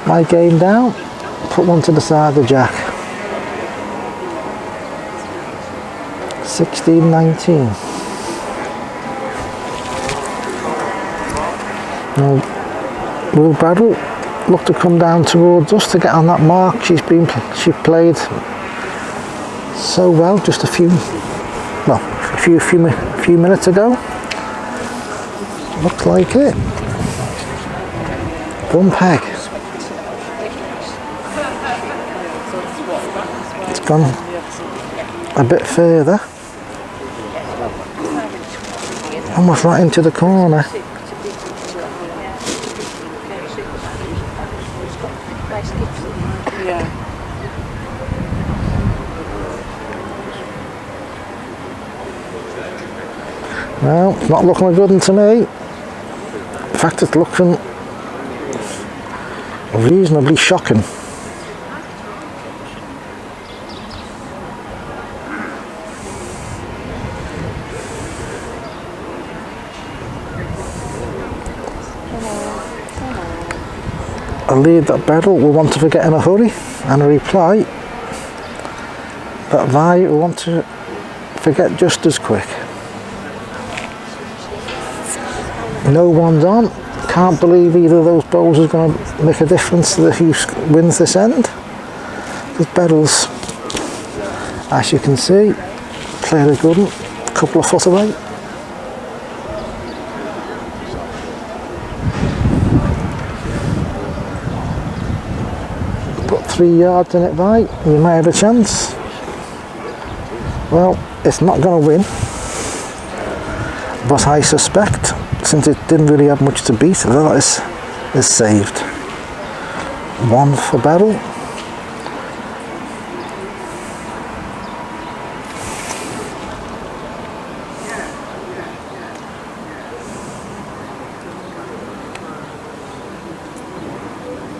Lie game down. Put one to the side of the jack. 16-19. Now, will Beryl look to come down towards us to get on that mark? She played so well just a few minutes ago. Looks like it. One peg. It's gone a bit further. Almost right into the corner. Well, it's not looking good to me. In fact, it's looking reasonably shocking. A lead that Beryl will want to forget in a hurry, and a reply But Vi will want to forget just as quick. No one's on. Can't believe either of those bowls is going to make a difference to who wins this end. The Bettles, as you can see, played a good one, a couple of foot away. Put 3 yards in it, Vi, you might have a chance. Well, it's not going to win, but I suspect, since it didn't really have much to beat, that is saved. 1 for Beryl.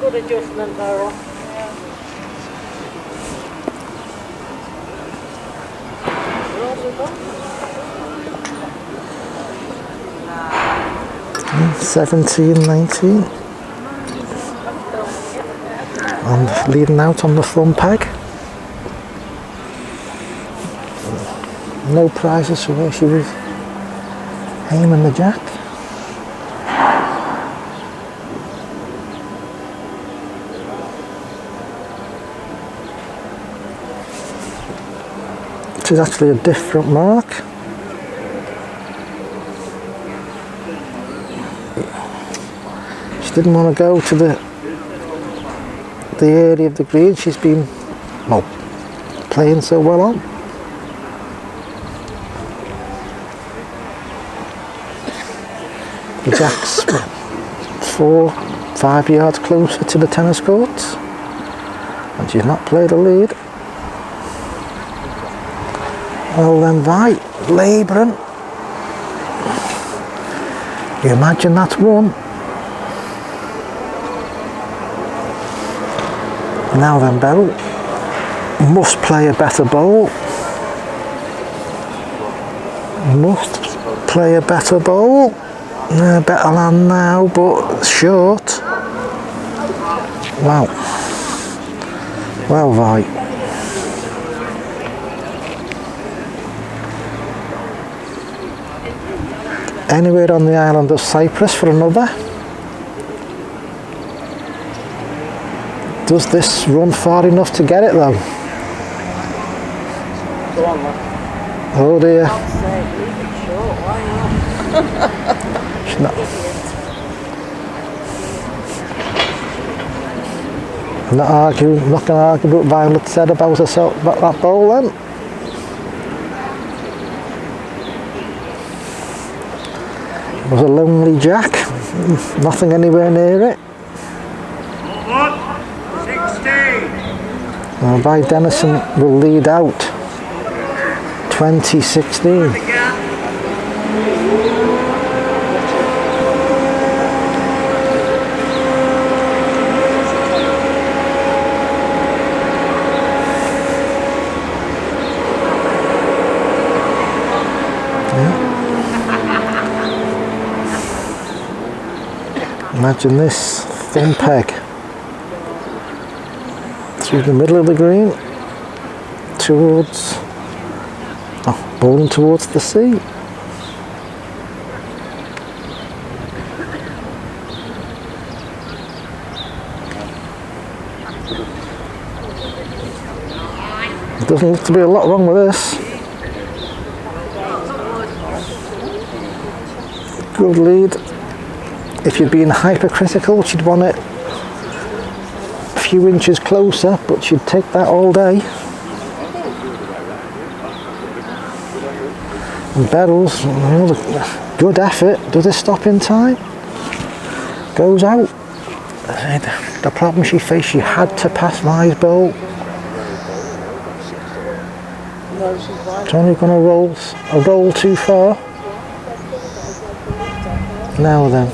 Good adjustment, Beryl. 17-19, and leading out on the front peg. No prizes for where she was aiming the jack. Which is actually a different mark. She didn't want to go to the area of the green she's been, well, playing so well on. The jack's 4-5 yards closer to the tennis courts, and she's not played a lead. Well then, Vi, labouring. You imagine that's one. Now then, Beryl must play a better bowl. Must play a better bowl. Better land now, but short. Wow. Well, Vi. Anywhere on the island of Cyprus for another. Does this run far enough to get it though? Go on, lad. Oh dear. I'll say, leave it short, why She's not. I'm not going to argue what Violet said about herself, about that bowl then. It was a lonely jack, nothing anywhere near it. 16. Vi Dennison will lead out 2016. Imagine this thin peg through the middle of the green towards, bowling towards the sea. There doesn't look to be a lot wrong with this. Good lead. If you'd been hypercritical, she'd want it a few inches closer, but she'd take that all day. And Beryl's, good effort. Does it stop in time? Goes out. The problem she faced, she had to pass Vi's bowl. It's only going to roll too far. Now then.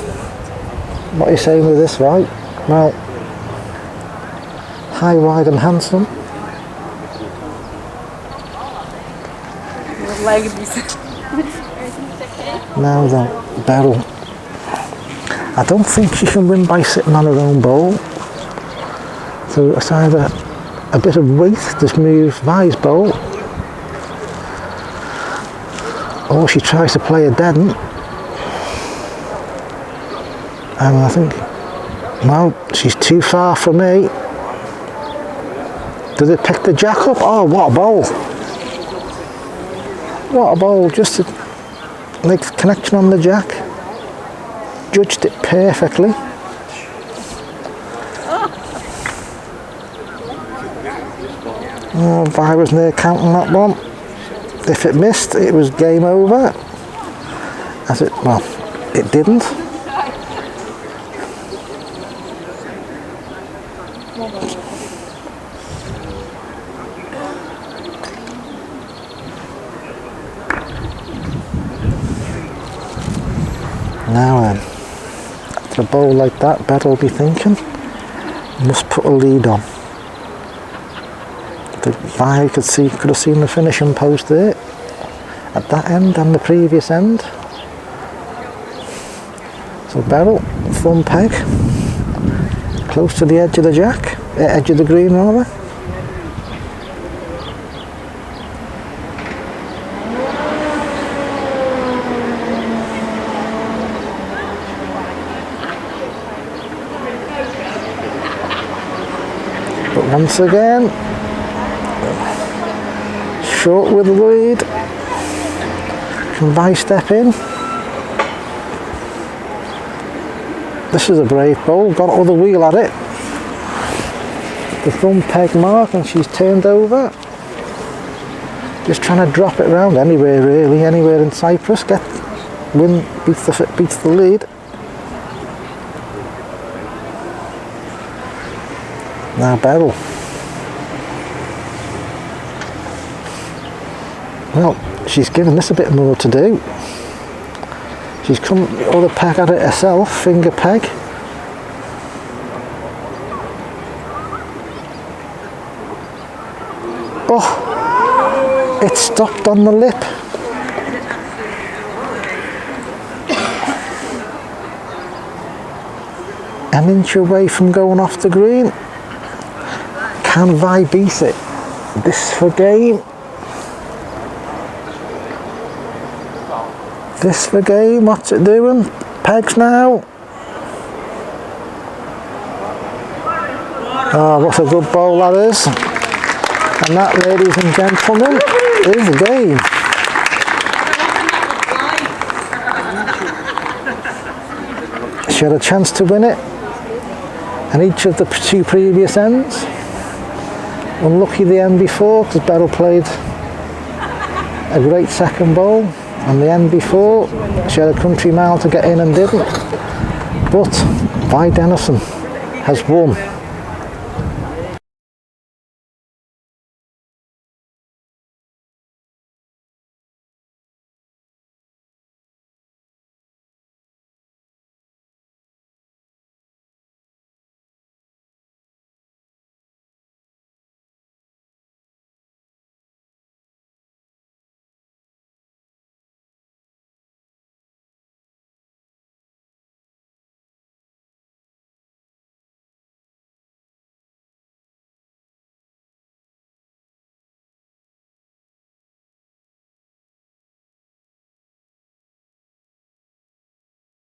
What are you saying with this, right? Well, high, wide and handsome. Now then, Beryl. I don't think she can win by sitting on her own bowl. So it's either a bit of weight to move Vi's bowl, Oh, she tries to play a dead one. And I think, no, she's too far from me. Did it pick the jack up? Oh, what a bowl. What a bowl, just to make the connection on the jack. Judged it perfectly. Oh, Vi was near counting that one. If it missed, it was game over. As it, well, it didn't. Now then, after a bowl like that, Bet will be thinking, must put a lead on. The Vi could have seen the finishing post there, at that end and the previous end. So Beryl, thumb peg, close to the edge of the jack, edge of the green rather. But once again, short with the lead. Can Vi step in? This is a brave bowl, got other wheel at it. The thumb peg mark and she's turned over. Just trying to drop it round anywhere really, anywhere in Cyprus. Beats the lead. Now Beryl. Well, she's given this a bit more to do. She's come other peg at it herself, finger peg. Oh, it stopped on the lip. An inch away from going off the green. Can Vi beat it? This for game. This for game, what's it doing? Pegs now. Oh, what a good bowl that is. And that, ladies and gentlemen, is the game. She had a chance to win it. And each of the two previous ends. Unlucky the end before, because Beryl played a great second bowl. And the end before, she had a country mile to get in and didn't. But Vi Dennison has won